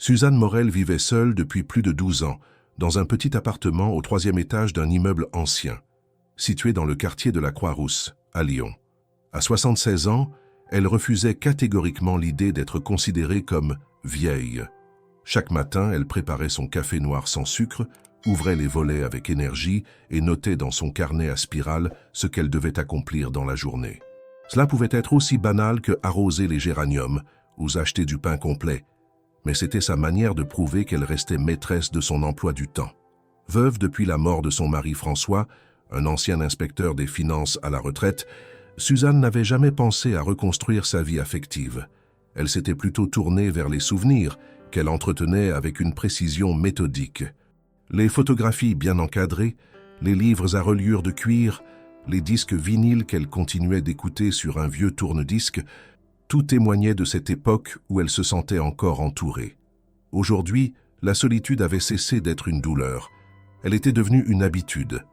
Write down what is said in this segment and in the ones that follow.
Suzanne Morel vivait seule depuis plus de 12 ans, dans un petit appartement au 3e étage d'un immeuble ancien, situé dans le quartier de la Croix-Rousse, à Lyon. À 76 ans, elle refusait catégoriquement l'idée d'être considérée comme vieille. Chaque matin, elle préparait son café noir sans sucre, ouvrait les volets avec énergie et notait dans son carnet à spirale ce qu'elle devait accomplir dans la journée. Cela pouvait être aussi banal que arroser les géraniums ou acheter du pain complet, mais c'était sa manière de prouver qu'elle restait maîtresse de son emploi du temps. Veuve depuis la mort de son mari François, un ancien inspecteur des finances à la retraite, Suzanne n'avait jamais pensé à reconstruire sa vie affective. Elle s'était plutôt tournée vers les souvenirs qu'elle entretenait avec une précision méthodique. Les photographies bien encadrées, les livres à reliure de cuir, les disques vinyles qu'elle continuait d'écouter sur un vieux tourne-disque, tout témoignait de cette époque où elle se sentait encore entourée. Aujourd'hui, la solitude avait cessé d'être une douleur. Elle était devenue une habitude.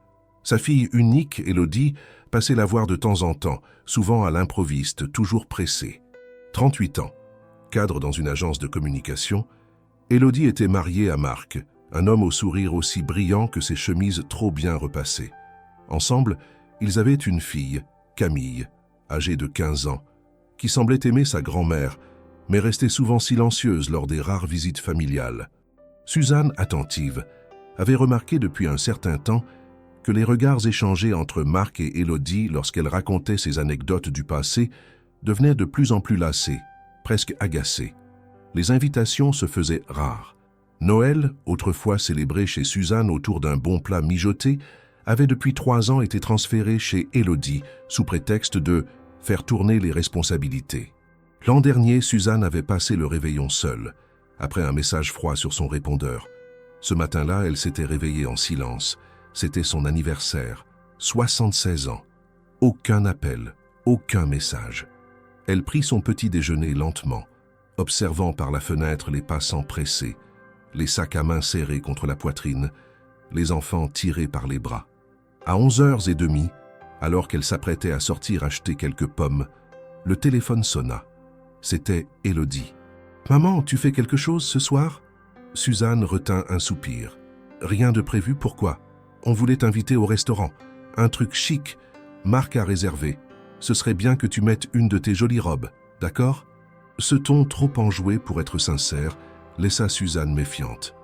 Sa fille unique, Élodie, passait la voir de temps en temps, souvent à l'improviste, toujours pressée. 38 ans, cadre dans une agence de communication, Élodie était mariée à Marc, un homme au sourire aussi brillant que ses chemises trop bien repassées. Ensemble, ils avaient une fille, Camille, âgée de 15 ans, qui semblait aimer sa grand-mère, mais restait souvent silencieuse lors des rares visites familiales. Suzanne, attentive, avait remarqué depuis un certain temps que les regards échangés entre Marc et Élodie lorsqu'elle racontait ses anecdotes du passé devenaient de plus en plus lassés, presque agacés. Les invitations se faisaient rares. Noël, autrefois célébré chez Suzanne autour d'un bon plat mijoté, avait depuis 3 ans été transféré chez Élodie sous prétexte de faire tourner les responsabilités. L'an dernier, Suzanne avait passé le réveillon seule, après un message froid sur son répondeur. Ce matin-là, elle s'était réveillée en silence. C'était son anniversaire, 76 ans. Aucun appel, aucun message. Elle prit son petit déjeuner lentement, observant par la fenêtre les passants pressés, les sacs à main serrés contre la poitrine, les enfants tirés par les bras. À 11h30, alors qu'elle s'apprêtait à sortir acheter quelques pommes, le téléphone sonna. C'était Élodie. « Maman, tu fais quelque chose ce soir ?» Suzanne retint un soupir. « Rien de prévu, pourquoi ? On voulait t'inviter au restaurant. Un truc chic. Marc a réservé. Ce serait bien que tu mettes une de tes jolies robes, d'accord ?» Ce ton trop enjoué pour être sincère laissa Suzanne méfiante.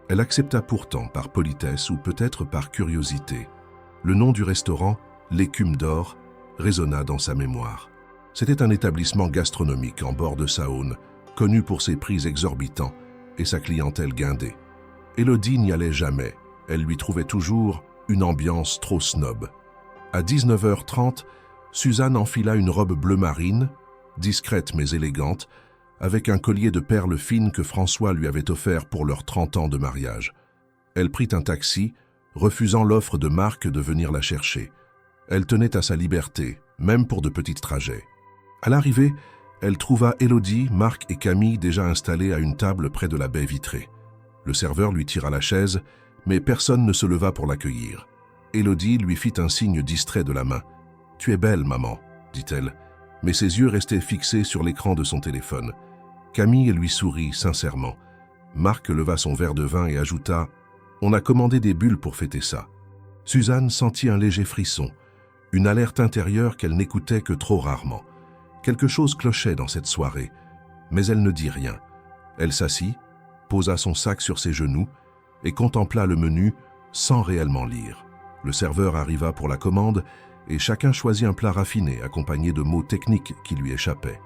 Elle accepta pourtant par politesse ou peut-être par curiosité. Le nom du restaurant, l'Écume d'Or, résonna dans sa mémoire. C'était un établissement gastronomique en bord de Saône, connu pour ses prix exorbitants et sa clientèle guindée. Élodie n'y allait jamais. Elle lui trouvait toujours une ambiance trop snob. À 19h30, Suzanne enfila une robe bleu marine, discrète mais élégante, avec un collier de perles fines que François lui avait offert pour leurs 30 ans de mariage. Elle prit un taxi, refusant l'offre de Marc de venir la chercher. Elle tenait à sa liberté, même pour de petits trajets. À l'arrivée, elle trouva Élodie, Marc et Camille déjà installés à une table près de la baie vitrée. Le serveur lui tira la chaise, mais personne ne se leva pour l'accueillir. Élodie lui fit un signe distrait de la main. « Tu es belle, maman », dit-elle, mais ses yeux restaient fixés sur l'écran de son téléphone. Camille lui sourit sincèrement. Marc leva son verre de vin et ajouta « On a commandé des bulles pour fêter ça ». Suzanne sentit un léger frisson, une alerte intérieure qu'elle n'écoutait que trop rarement. Quelque chose clochait dans cette soirée, mais elle ne dit rien. Elle s'assit, posa son sac sur ses genoux et contempla le menu sans réellement lire. Le serveur arriva pour la commande et chacun choisit un plat raffiné accompagné de mots techniques qui lui échappaient.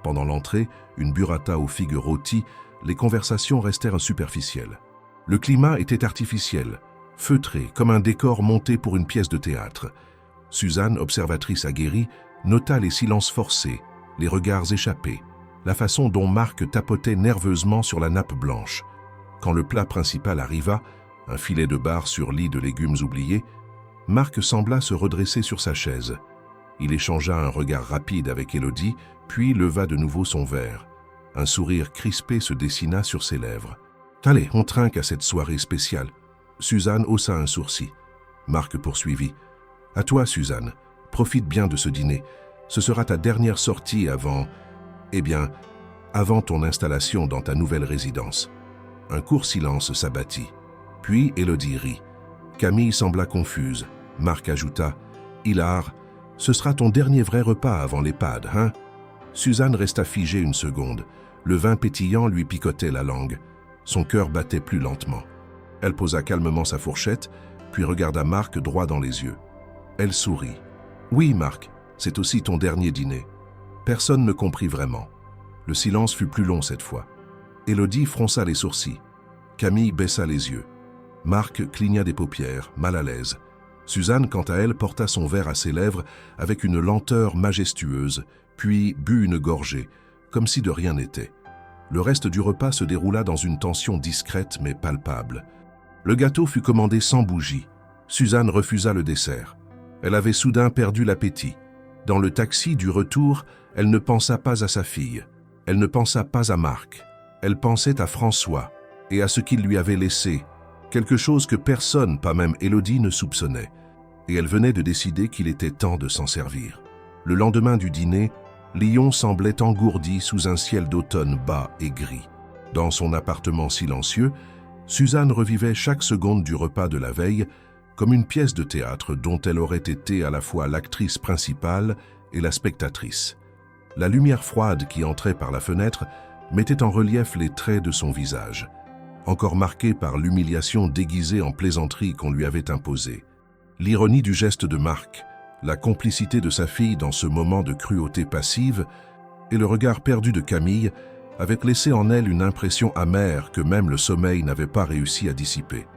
Pendant l'entrée, une burrata aux figues rôties, les conversations restèrent superficielles. Le climat était artificiel, feutré, comme un décor monté pour une pièce de théâtre. Suzanne, observatrice aguerrie, nota les silences forcés, les regards échappés, la façon dont Marc tapotait nerveusement sur la nappe blanche. Quand le plat principal arriva, un filet de bar sur lit de légumes oubliés, Marc sembla se redresser sur sa chaise. Il échangea un regard rapide avec Élodie, puis leva de nouveau son verre. Un sourire crispé se dessina sur ses lèvres. « Allez, on trinque à cette soirée spéciale. » Suzanne haussa un sourcil. Marc poursuivit. « À toi, Suzanne. Profite bien de ce dîner. Ce sera ta dernière sortie avant... Eh bien, avant ton installation dans ta nouvelle résidence. » Un court silence s'abattit. Puis Élodie rit. Camille sembla confuse. Marc ajouta « Hilar, ce sera ton dernier vrai repas avant l'EHPAD, hein ?» Suzanne resta figée une seconde. Le vin pétillant lui picotait la langue. Son cœur battait plus lentement. Elle posa calmement sa fourchette, puis regarda Marc droit dans les yeux. Elle sourit. « Oui, Marc, c'est aussi ton dernier dîner. » Personne ne comprit vraiment. Le silence fut plus long cette fois. Élodie fronça les sourcils. Camille baissa les yeux. Marc cligna des paupières, mal à l'aise. Suzanne, quant à elle, porta son verre à ses lèvres avec une lenteur majestueuse, puis but une gorgée, comme si de rien n'était. Le reste du repas se déroula dans une tension discrète mais palpable. Le gâteau fut commandé sans bougie. Suzanne refusa le dessert. Elle avait soudain perdu l'appétit. Dans le taxi du retour, elle ne pensa pas à sa fille. Elle ne pensa pas à Marc. Elle pensait à François et à ce qu'il lui avait laissé, quelque chose que personne, pas même Élodie, ne soupçonnait. Et elle venait de décider qu'il était temps de s'en servir. Le lendemain du dîner, Lyon semblait engourdi sous un ciel d'automne bas et gris. Dans son appartement silencieux, Suzanne revivait chaque seconde du repas de la veille comme une pièce de théâtre dont elle aurait été à la fois l'actrice principale et la spectatrice. La lumière froide qui entrait par la fenêtre mettait en relief les traits de son visage, encore marqué par l'humiliation déguisée en plaisanterie qu'on lui avait imposée. L'ironie du geste de Marc, la complicité de sa fille dans ce moment de cruauté passive et le regard perdu de Camille avaient laissé en elle une impression amère que même le sommeil n'avait pas réussi à dissiper.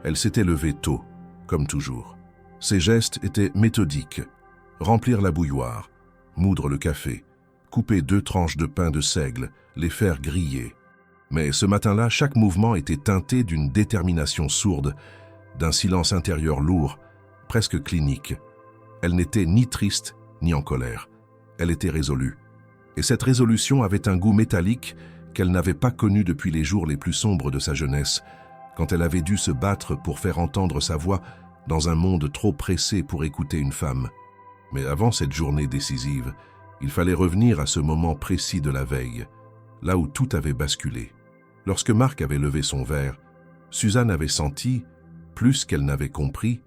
Elle s'était levée tôt, comme toujours. Ses gestes étaient méthodiques. Remplir la bouilloire, moudre le café, couper 2 tranches de pain de seigle, les faire griller. Mais ce matin-là, chaque mouvement était teinté d'une détermination sourde, d'un silence intérieur lourd, presque clinique. Elle n'était ni triste, ni en colère. Elle était résolue. Et cette résolution avait un goût métallique qu'elle n'avait pas connu depuis les jours les plus sombres de sa jeunesse, quand elle avait dû se battre pour faire entendre sa voix dans un monde trop pressé pour écouter une femme. Mais avant cette journée décisive, il fallait revenir à ce moment précis de la veille, là où tout avait basculé. Lorsque Marc avait levé son verre, Suzanne avait senti, plus qu'elle n'avait compris,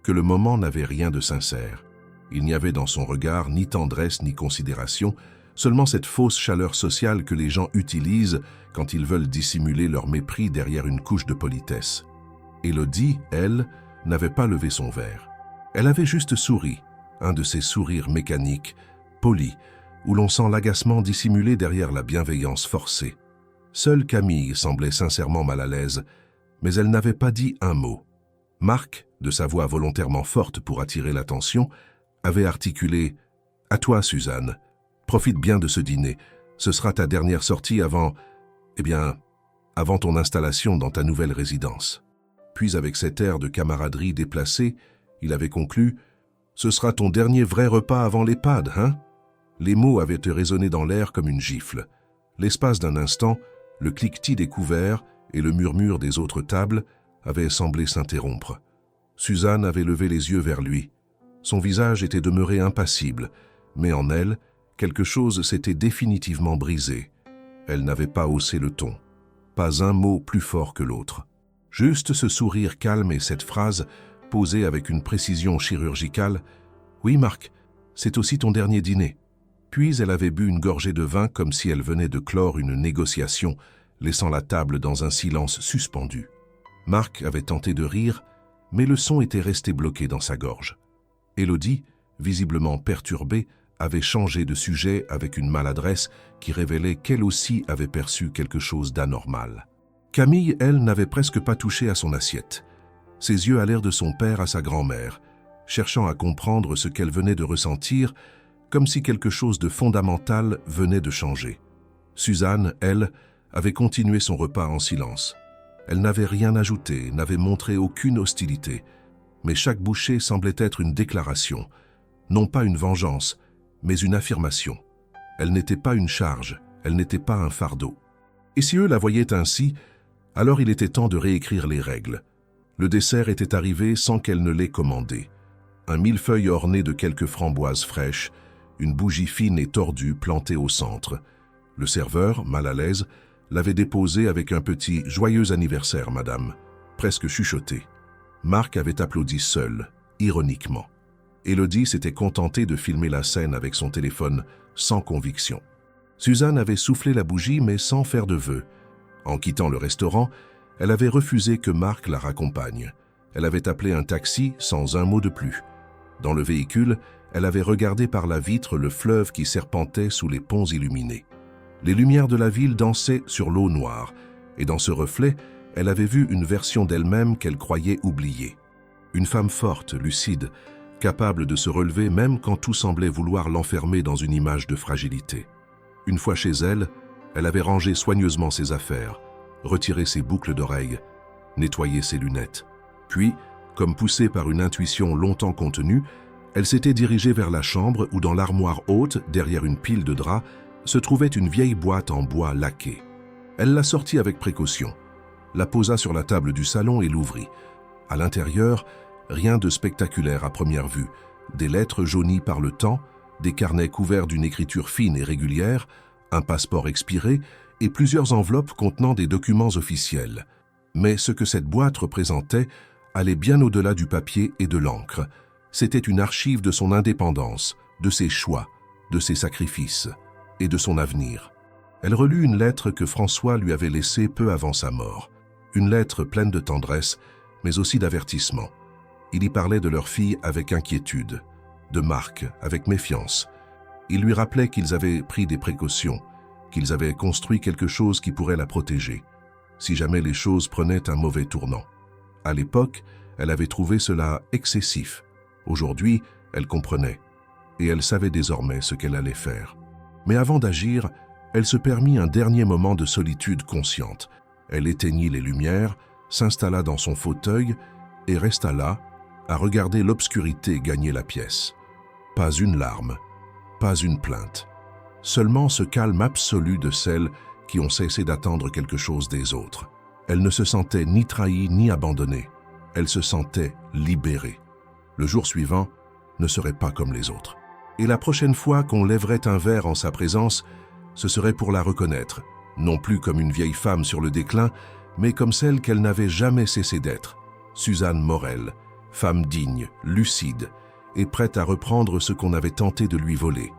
que le moment n'avait rien de sincère. Il n'y avait dans son regard ni tendresse ni considération, seulement cette fausse chaleur sociale que les gens utilisent quand ils veulent dissimuler leur mépris derrière une couche de politesse. Élodie, elle, n'avait pas levé son verre. Elle avait juste souri, un de ces sourires mécaniques, polis, où l'on sent l'agacement dissimulé derrière la bienveillance forcée. Seule Camille semblait sincèrement mal à l'aise, mais elle n'avait pas dit un mot. Marc, de sa voix volontairement forte pour attirer l'attention, avait articulé « À toi, Suzanne, profite bien de ce dîner, ce sera ta dernière sortie avant ton installation dans ta nouvelle résidence. » Puis avec cet air de camaraderie déplacé, il avait conclu « Ce sera ton dernier vrai repas avant l'EHPAD, hein ?» Les mots avaient résonné dans l'air comme une gifle. L'espace d'un instant, le cliquetis des couverts et le murmure des autres tables avaient semblé s'interrompre. Suzanne avait levé les yeux vers lui. Son visage était demeuré impassible, mais en elle, quelque chose s'était définitivement brisé. Elle n'avait pas haussé le ton. Pas un mot plus fort que l'autre. Juste ce sourire calme et cette phrase, posée avec une précision chirurgicale. « Oui, Marc, c'est aussi ton dernier dîner. » Puis elle avait bu une gorgée de vin comme si elle venait de clore une négociation, laissant la table dans un silence suspendu. Marc avait tenté de rire, mais le son était resté bloqué dans sa gorge. Élodie, visiblement perturbée, avait changé de sujet avec une maladresse qui révélait qu'elle aussi avait perçu quelque chose d'anormal. Camille, elle, n'avait presque pas touché à son assiette. Ses yeux allèrent de son père à sa grand-mère, cherchant à comprendre ce qu'elle venait de ressentir, comme si quelque chose de fondamental venait de changer. Suzanne, elle, avait continué son repas en silence. Elle n'avait rien ajouté, n'avait montré aucune hostilité, mais chaque bouchée semblait être une déclaration, non pas une vengeance, mais une affirmation. Elle n'était pas une charge, elle n'était pas un fardeau. Et si eux la voyaient ainsi, alors il était temps de réécrire les règles. Le dessert était arrivé sans qu'elle ne l'ait commandé. Un millefeuille orné de quelques framboises fraîches, une bougie fine et tordue plantée au centre. Le serveur, mal à l'aise, l'avait déposée avec un petit « Joyeux anniversaire, madame », presque chuchoté. Marc avait applaudi seul, ironiquement. Élodie s'était contentée de filmer la scène avec son téléphone, sans conviction. Suzanne avait soufflé la bougie, mais sans faire de vœux. En quittant le restaurant, elle avait refusé que Marc la raccompagne. Elle avait appelé un taxi sans un mot de plus. Dans le véhicule, elle avait regardé par la vitre le fleuve qui serpentait sous les ponts illuminés. Les lumières de la ville dansaient sur l'eau noire, et dans ce reflet, elle avait vu une version d'elle-même qu'elle croyait oubliée. Une femme forte, lucide, capable de se relever même quand tout semblait vouloir l'enfermer dans une image de fragilité. Une fois chez elle, elle avait rangé soigneusement ses affaires, retiré ses boucles d'oreilles, nettoyé ses lunettes. Puis, comme poussée par une intuition longtemps contenue, elle s'était dirigée vers la chambre où, dans l'armoire haute, derrière une pile de draps, se trouvait une vieille boîte en bois laqué. Elle la sortit avec précaution, la posa sur la table du salon et l'ouvrit. À l'intérieur, rien de spectaculaire à première vue. Des lettres jaunies par le temps, des carnets couverts d'une écriture fine et régulière, un passeport expiré et plusieurs enveloppes contenant des documents officiels. Mais ce que cette boîte représentait allait bien au-delà du papier et de l'encre. C'était une archive de son indépendance, de ses choix, de ses sacrifices et de son avenir. Elle relut une lettre que François lui avait laissée peu avant sa mort. Une lettre pleine de tendresse, mais aussi d'avertissement. Il y parlait de leur fille avec inquiétude, de Marc avec méfiance. Il lui rappelait qu'ils avaient pris des précautions, qu'ils avaient construit quelque chose qui pourrait la protéger, si jamais les choses prenaient un mauvais tournant. À l'époque, elle avait trouvé cela excessif. Aujourd'hui, elle comprenait, et elle savait désormais ce qu'elle allait faire. Mais avant d'agir, elle se permit un dernier moment de solitude consciente. Elle éteignit les lumières, s'installa dans son fauteuil et resta là, à regarder l'obscurité gagner la pièce. Pas une larme, pas une plainte. Seulement ce calme absolu de celles qui ont cessé d'attendre quelque chose des autres. Elle ne se sentait ni trahie ni abandonnée. Elle se sentait libérée. Le jour suivant ne serait pas comme les autres. Et la prochaine fois qu'on lèverait un verre en sa présence, ce serait pour la reconnaître, non plus comme une vieille femme sur le déclin, mais comme celle qu'elle n'avait jamais cessé d'être, Suzanne Morel, femme digne, lucide, et prête à reprendre ce qu'on avait tenté de lui voler.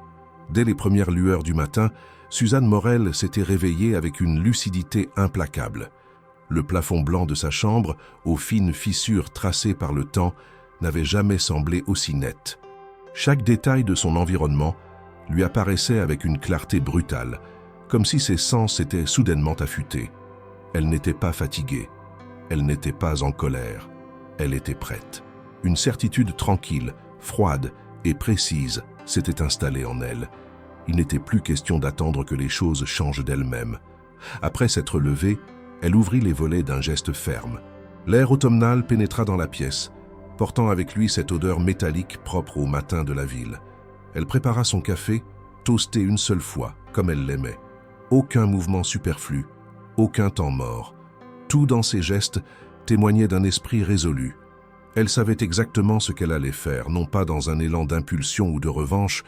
Dès les premières lueurs du matin, Suzanne Morel s'était réveillée avec une lucidité implacable. Le plafond blanc de sa chambre, aux fines fissures tracées par le temps, n'avait jamais semblé aussi net. Chaque détail de son environnement lui apparaissait avec une clarté brutale, comme si ses sens s'étaient soudainement affûtés. Elle n'était pas fatiguée, elle n'était pas en colère, elle était prête. Une certitude tranquille, froide et précise s'était installée en elle. Il n'était plus question d'attendre que les choses changent d'elles-mêmes. Après s'être levée, elle ouvrit les volets d'un geste ferme. L'air automnal pénétra dans la pièce, portant avec lui cette odeur métallique propre au matin de la ville. Elle prépara son café, toasté une seule fois, comme elle l'aimait. Aucun mouvement superflu, aucun temps mort. Tout dans ses gestes témoignait d'un esprit résolu. Elle savait exactement ce qu'elle allait faire, non pas dans un élan d'impulsion ou de revanche,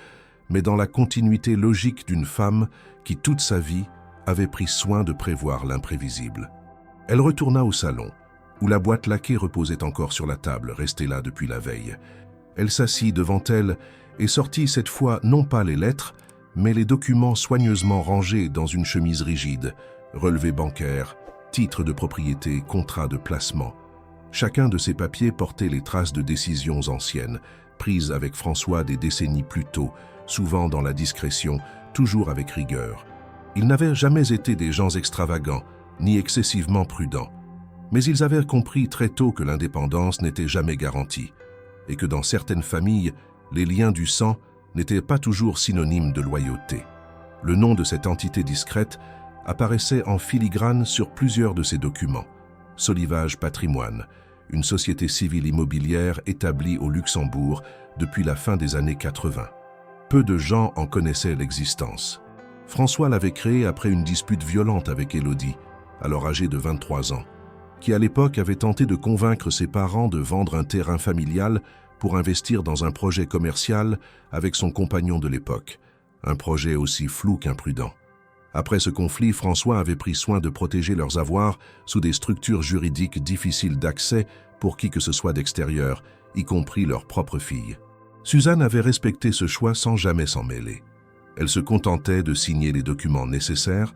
mais dans la continuité logique d'une femme qui, toute sa vie, avait pris soin de prévoir l'imprévisible. Elle retourna au salon, où la boîte laquée reposait encore sur la table, restée là depuis la veille. Elle s'assit devant elle et sortit cette fois non pas les lettres, mais les documents soigneusement rangés dans une chemise rigide, relevés bancaires, titres de propriété, contrats de placement. Chacun de ces papiers portait les traces de décisions anciennes, prises avec François des décennies plus tôt, souvent dans la discrétion, toujours avec rigueur. Ils n'avaient jamais été des gens extravagants, ni excessivement prudents. Mais ils avaient compris très tôt que l'indépendance n'était jamais garantie, et que dans certaines familles, les liens du sang n'étaient pas toujours synonymes de loyauté. Le nom de cette entité discrète apparaissait en filigrane sur plusieurs de ces documents. Solivage Patrimoine, une société civile immobilière établie au Luxembourg depuis la fin des années 80. Peu de gens en connaissaient l'existence. François l'avait créée après une dispute violente avec Élodie, alors âgée de 23 ans, qui à l'époque avait tenté de convaincre ses parents de vendre un terrain familial pour investir dans un projet commercial avec son compagnon de l'époque, un projet aussi flou qu'imprudent. Après ce conflit, François avait pris soin de protéger leurs avoirs sous des structures juridiques difficiles d'accès pour qui que ce soit d'extérieur, y compris leur propre fille. Suzanne avait respecté ce choix sans jamais s'en mêler. Elle se contentait de signer les documents nécessaires,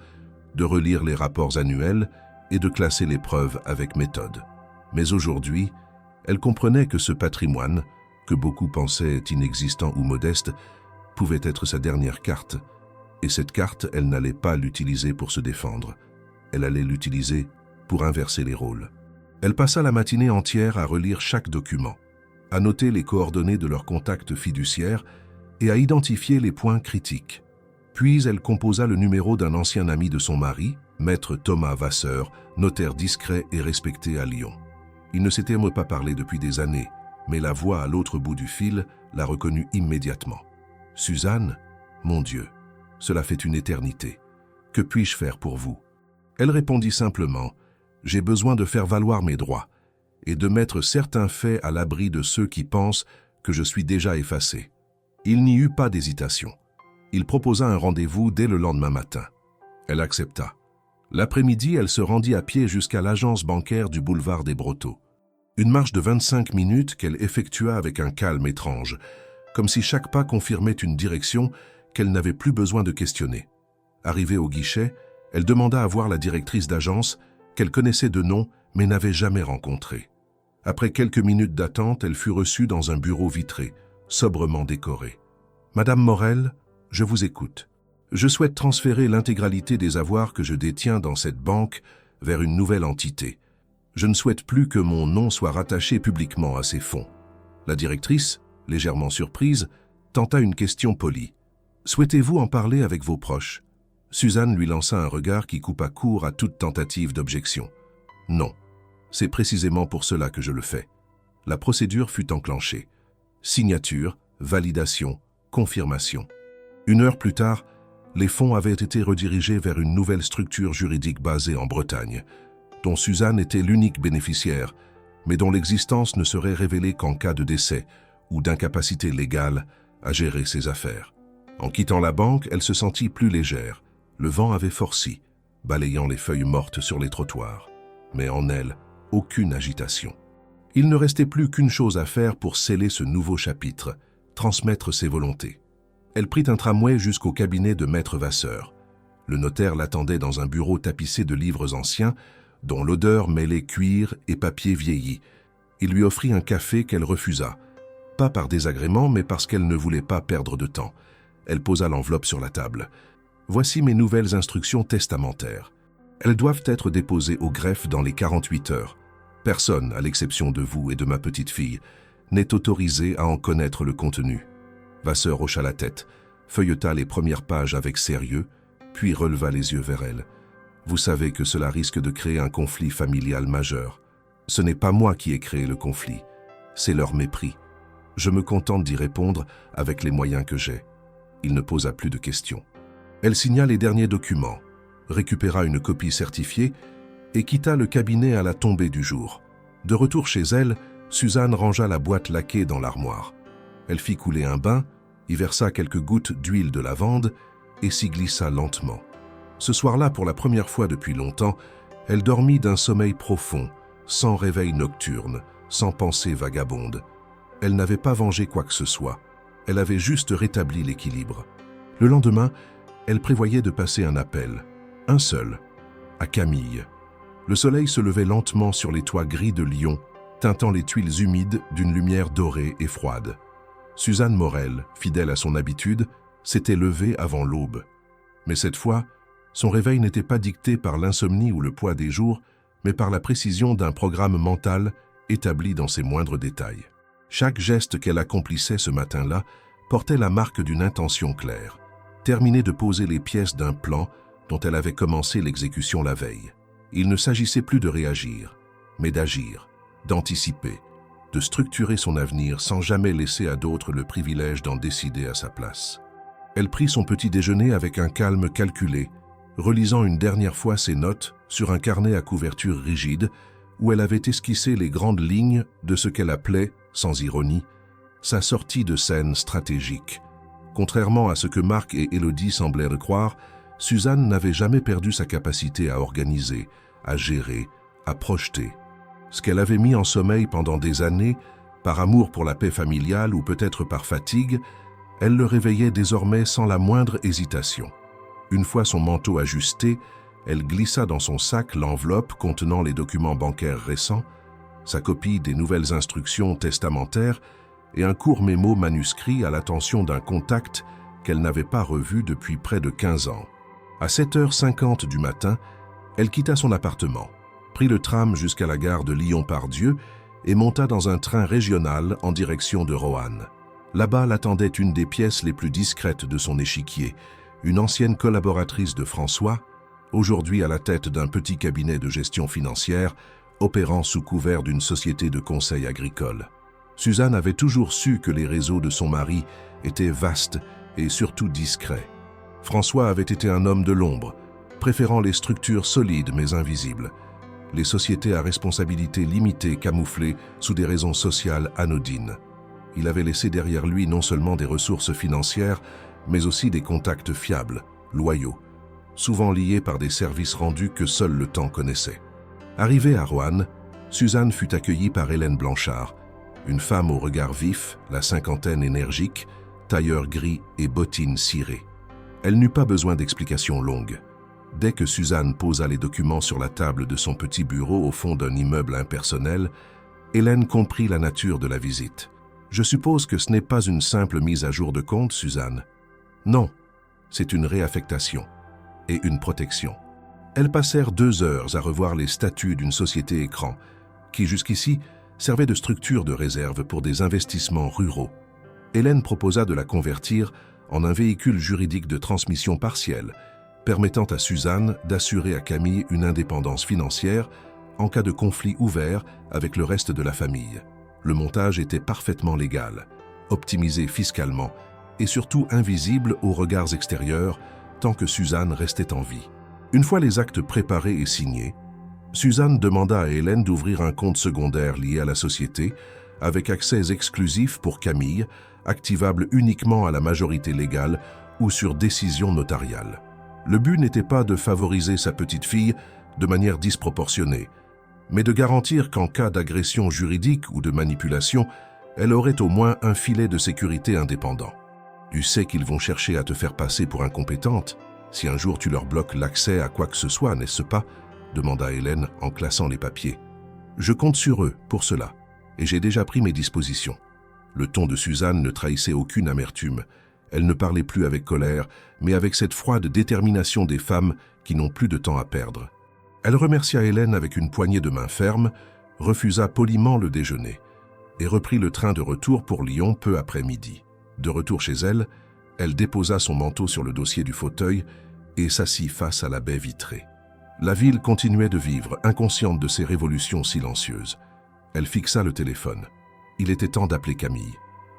de relire les rapports annuels et de classer les preuves avec méthode. Mais aujourd'hui, elle comprenait que ce patrimoine, que beaucoup pensaient inexistant ou modeste, pouvait être sa dernière carte. Et cette carte, elle n'allait pas l'utiliser pour se défendre. Elle allait l'utiliser pour inverser les rôles. Elle passa la matinée entière à relire chaque document, à noter les coordonnées de leurs contacts fiduciaires et à identifier les points critiques. Puis elle composa le numéro d'un ancien ami de son mari, maître Thomas Vasseur, notaire discret et respecté à Lyon. Ils ne s'étaient pas parlé depuis des années, mais la voix à l'autre bout du fil la reconnut immédiatement. « Suzanne, mon Dieu, cela fait une éternité. Que puis-je faire pour vous ?» Elle répondit simplement « J'ai besoin de faire valoir mes droits et de mettre certains faits à l'abri de ceux qui pensent que je suis déjà effacé. » Il n'y eut pas d'hésitation. Il proposa un rendez-vous dès le lendemain matin. Elle accepta. L'après-midi, elle se rendit à pied jusqu'à l'agence bancaire du boulevard des Brotteaux. Une marche de 25 minutes qu'elle effectua avec un calme étrange, comme si chaque pas confirmait une direction qu'elle n'avait plus besoin de questionner. Arrivée au guichet, elle demanda à voir la directrice d'agence, qu'elle connaissait de nom mais n'avait jamais rencontrée. Après quelques minutes d'attente, elle fut reçue dans un bureau vitré, sobrement décoré. « Madame Morel, je vous écoute. Je souhaite transférer l'intégralité des avoirs que je détiens dans cette banque vers une nouvelle entité. Je ne souhaite plus que mon nom soit rattaché publiquement à ces fonds. » La directrice, légèrement surprise, tenta une question polie. « Souhaitez-vous en parler avec vos proches ?» Suzanne lui lança un regard qui coupa court à toute tentative d'objection. « Non, c'est précisément pour cela que je le fais. » La procédure fut enclenchée. Signature, validation, confirmation. 1 heure plus tard, les fonds avaient été redirigés vers une nouvelle structure juridique basée en Bretagne, dont Suzanne était l'unique bénéficiaire, mais dont l'existence ne serait révélée qu'en cas de décès ou d'incapacité légale à gérer ses affaires. En quittant la banque, elle se sentit plus légère. Le vent avait forci, balayant les feuilles mortes sur les trottoirs. Mais en elle, aucune agitation. Il ne restait plus qu'une chose à faire pour sceller ce nouveau chapitre, transmettre ses volontés. Elle prit un tramway jusqu'au cabinet de Maître Vasseur. Le notaire l'attendait dans un bureau tapissé de livres anciens, dont l'odeur mêlait cuir et papier vieilli. Il lui offrit un café qu'elle refusa, pas par désagrément, mais parce qu'elle ne voulait pas perdre de temps. Elle posa l'enveloppe sur la table. « Voici mes nouvelles instructions testamentaires. Elles doivent être déposées au greffe dans les 48 heures. Personne, à l'exception de vous et de ma petite fille, n'est autorisé à en connaître le contenu. » Vasseur hocha la tête, feuilleta les premières pages avec sérieux, puis releva les yeux vers elle. « Vous savez que cela risque de créer un conflit familial majeur. Ce n'est pas moi qui ai créé le conflit, c'est leur mépris. Je me contente d'y répondre avec les moyens que j'ai. » Il ne posa plus de questions. Elle signa les derniers documents, récupéra une copie certifiée et quitta le cabinet à la tombée du jour. De retour chez elle, Suzanne rangea la boîte laquée dans l'armoire. Elle fit couler un bain, y versa quelques gouttes d'huile de lavande et s'y glissa lentement. Ce soir-là, pour la première fois depuis longtemps, elle dormit d'un sommeil profond, sans réveil nocturne, sans pensée vagabonde. Elle n'avait pas vengé quoi que ce soit. Elle avait juste rétabli l'équilibre. Le lendemain, elle prévoyait de passer un appel, un seul, à Camille. Le soleil se levait lentement sur les toits gris de Lyon, teintant les tuiles humides d'une lumière dorée et froide. Suzanne Morel, fidèle à son habitude, s'était levée avant l'aube. Mais cette fois, son réveil n'était pas dicté par l'insomnie ou le poids des jours, mais par la précision d'un programme mental établi dans ses moindres détails. Chaque geste qu'elle accomplissait ce matin-là portait la marque d'une intention claire, terminer de poser les pièces d'un plan dont elle avait commencé l'exécution la veille. Il ne s'agissait plus de réagir, mais d'agir, d'anticiper, de structurer son avenir sans jamais laisser à d'autres le privilège d'en décider à sa place. Elle prit son petit déjeuner avec un calme calculé, relisant une dernière fois ses notes sur un carnet à couverture rigide où elle avait esquissé les grandes lignes de ce qu'elle appelait, sans ironie, sa sortie de scène stratégique. Contrairement à ce que Marc et Élodie semblaient croire, Suzanne n'avait jamais perdu sa capacité à organiser, à gérer, à projeter. Ce qu'elle avait mis en sommeil pendant des années, par amour pour la paix familiale ou peut-être par fatigue, elle le réveillait désormais sans la moindre hésitation. Une fois son manteau ajusté, elle glissa dans son sac l'enveloppe contenant les documents bancaires récents, sa copie des nouvelles instructions testamentaires et un court mémo manuscrit à l'attention d'un contact qu'elle n'avait pas revu depuis près de 15 ans. À 7h50 du matin, elle quitta son appartement, prit le tram jusqu'à la gare de Lyon-Part-Dieu et monta dans un train régional en direction de Roanne. Là-bas l'attendait une des pièces les plus discrètes de son échiquier, une ancienne collaboratrice de François, aujourd'hui à la tête d'un petit cabinet de gestion financière, opérant sous couvert d'une société de conseil agricole. Suzanne avait toujours su que les réseaux de son mari étaient vastes et surtout discrets. François avait été un homme de l'ombre, préférant les structures solides mais invisibles, les sociétés à responsabilité limitée camouflées sous des raisons sociales anodines. Il avait laissé derrière lui non seulement des ressources financières, mais aussi des contacts fiables, loyaux, souvent liés par des services rendus que seul le temps connaissait. Arrivée à Roanne, Suzanne fut accueillie par Hélène Blanchard, une femme au regard vif, la cinquantaine énergique, tailleur gris et bottines cirées. Elle n'eut pas besoin d'explications longues. Dès que Suzanne posa les documents sur la table de son petit bureau au fond d'un immeuble impersonnel, Hélène comprit la nature de la visite. « Je suppose que ce n'est pas une simple mise à jour de compte, Suzanne. » « Non, c'est une réaffectation et une protection. » Elles passèrent 2 heures à revoir les statuts d'une société écran, qui jusqu'ici servait de structure de réserve pour des investissements ruraux. Hélène proposa de la convertir en un véhicule juridique de transmission partielle, permettant à Suzanne d'assurer à Camille une indépendance financière en cas de conflit ouvert avec le reste de la famille. Le montage était parfaitement légal, optimisé fiscalement et surtout invisible aux regards extérieurs tant que Suzanne restait en vie. Une fois les actes préparés et signés, Suzanne demanda à Hélène d'ouvrir un compte secondaire lié à la société avec accès exclusif pour Camille, activable uniquement à la majorité légale ou sur décision notariale. Le but n'était pas de favoriser sa petite fille de manière disproportionnée, mais de garantir qu'en cas d'agression juridique ou de manipulation, elle aurait au moins un filet de sécurité indépendant. Tu sais qu'ils vont chercher à te faire passer pour incompétente si un jour tu leur bloques l'accès à quoi que ce soit, n'est-ce pas ? Demanda Hélène en classant les papiers. Je compte sur eux pour cela, et j'ai déjà pris mes dispositions. Le ton de Suzanne ne trahissait aucune amertume. Elle ne parlait plus avec colère, mais avec cette froide détermination des femmes qui n'ont plus de temps à perdre. Elle remercia Hélène avec une poignée de main ferme, refusa poliment le déjeuner, et reprit le train de retour pour Lyon peu après midi. De retour chez elle, elle déposa son manteau sur le dossier du fauteuil et s'assit face à la baie vitrée. La ville continuait de vivre, inconsciente de ces révolutions silencieuses. Elle fixa le téléphone. Il était temps d'appeler Camille.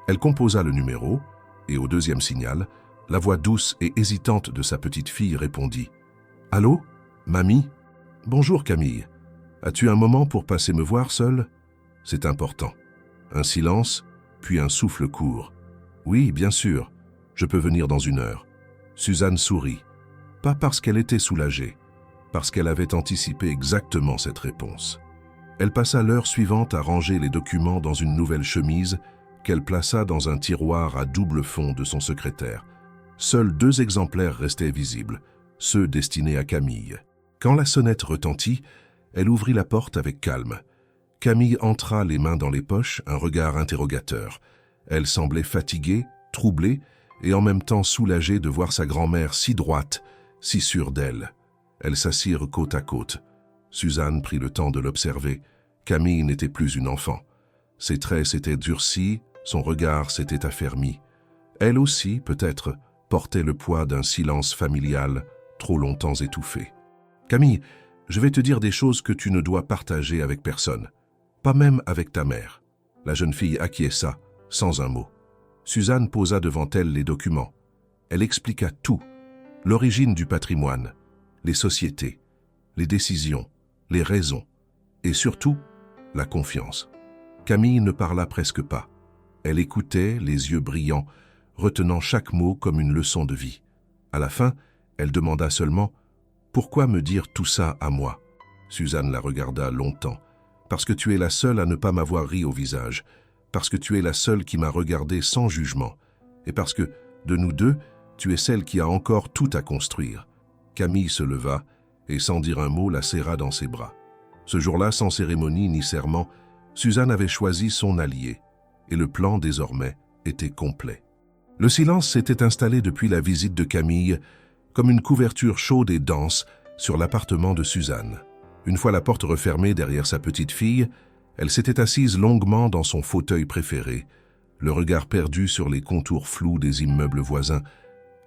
Elle composa le numéro, et au deuxième signal, la voix douce et hésitante de sa petite fille répondit. « Allô, mamie ? Bonjour Camille. As-tu un moment pour passer me voir seule ? C'est important. » Un silence, puis un souffle court. « Oui, bien sûr. Je peux venir dans 1 heure. » Suzanne sourit. Pas parce qu'elle était soulagée, parce qu'elle avait anticipé exactement cette réponse. Elle passa l'heure suivante à ranger les documents dans une nouvelle chemise qu'elle plaça dans un tiroir à double fond de son secrétaire. Seuls 2 exemplaires restaient visibles, ceux destinés à Camille. Quand la sonnette retentit, elle ouvrit la porte avec calme. Camille entra les mains dans les poches, un regard interrogateur. Elle semblait fatiguée, troublée et en même temps soulagée de voir sa grand-mère si droite, si sûre d'elle. Elles s'assirent côte à côte. Suzanne prit le temps de l'observer. Camille n'était plus une enfant. Ses traits s'étaient durcis, son regard s'était affermi. Elle aussi, peut-être, portait le poids d'un silence familial trop longtemps étouffé. « Camille, je vais te dire des choses que tu ne dois partager avec personne, pas même avec ta mère. » La jeune fille acquiesça, sans un mot. Suzanne posa devant elle les documents. Elle expliqua tout, l'origine du patrimoine, les sociétés, les décisions, les raisons, et surtout, la confiance. Camille ne parla presque pas. Elle écoutait, les yeux brillants, retenant chaque mot comme une leçon de vie. À la fin, Elle demanda seulement « Pourquoi me dire tout ça à moi ?» Suzanne la regarda longtemps. « Parce que tu es la seule à ne pas m'avoir ri au visage, parce que tu es la seule qui m'a regardé sans jugement, et parce que, de nous deux, tu es celle qui a encore tout à construire. » Camille se leva et, sans dire un mot, la serra dans ses bras. Ce jour-là, sans cérémonie ni serment, Suzanne avait choisi son allié, et le plan, désormais, était complet. Le silence s'était installé depuis la visite de Camille, comme une couverture chaude et dense sur l'appartement de Suzanne. Une fois la porte refermée derrière sa petite fille, elle s'était assise longuement dans son fauteuil préféré, le regard perdu sur les contours flous des immeubles voisins.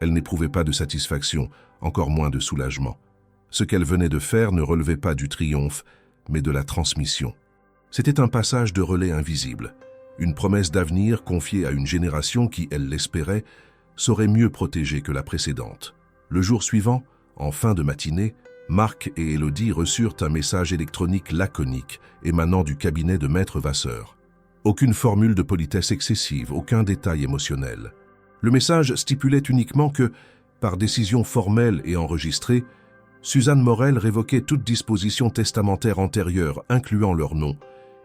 Elle n'éprouvait pas de satisfaction, encore moins de soulagement. Ce qu'elle venait de faire ne relevait pas du triomphe, mais de la transmission. C'était un passage de relais invisible, une promesse d'avenir confiée à une génération qui, elle l'espérait, saurait mieux protéger que la précédente. Le jour suivant, en fin de matinée, Marc et Élodie reçurent un message électronique laconique émanant du cabinet de Maître Vasseur. Aucune formule de politesse excessive, aucun détail émotionnel. Le message stipulait uniquement que, par décision formelle et enregistrée, Suzanne Morel révoquait toute disposition testamentaire antérieure incluant leur nom,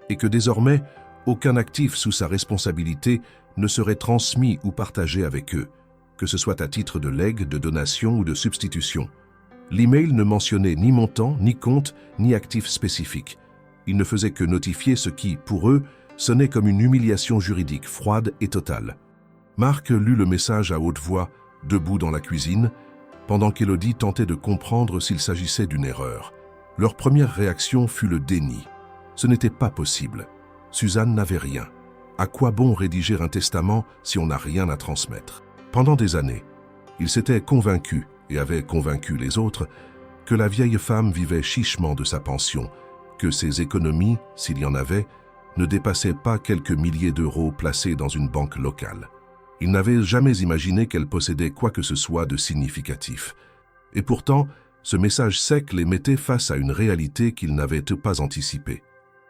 et que désormais, aucun actif sous sa responsabilité ne serait transmis ou partagé avec eux, que ce soit à titre de legs, de donation ou de substitution. L'email ne mentionnait ni montant, ni compte, ni actif spécifique. Il ne faisait que notifier ce qui, pour eux, sonnait comme une humiliation juridique froide et totale. Marc lut le message à haute voix, debout dans la cuisine, pendant qu'Élodie tentait de comprendre s'il s'agissait d'une erreur. Leur première réaction fut le déni. Ce n'était pas possible. Suzanne n'avait rien. À quoi bon rédiger un testament si on n'a rien à transmettre? Pendant des années, ils s'étaient convaincus, et avait convaincu les autres, que la vieille femme vivait chichement de sa pension, que ses économies, s'il y en avait, ne dépassaient pas quelques milliers d'euros placés dans une banque locale. Ils n'avaient jamais imaginé qu'elle possédait quoi que ce soit de significatif. Et pourtant, ce message sec les mettait face à une réalité qu'ils n'avaient pas anticipée.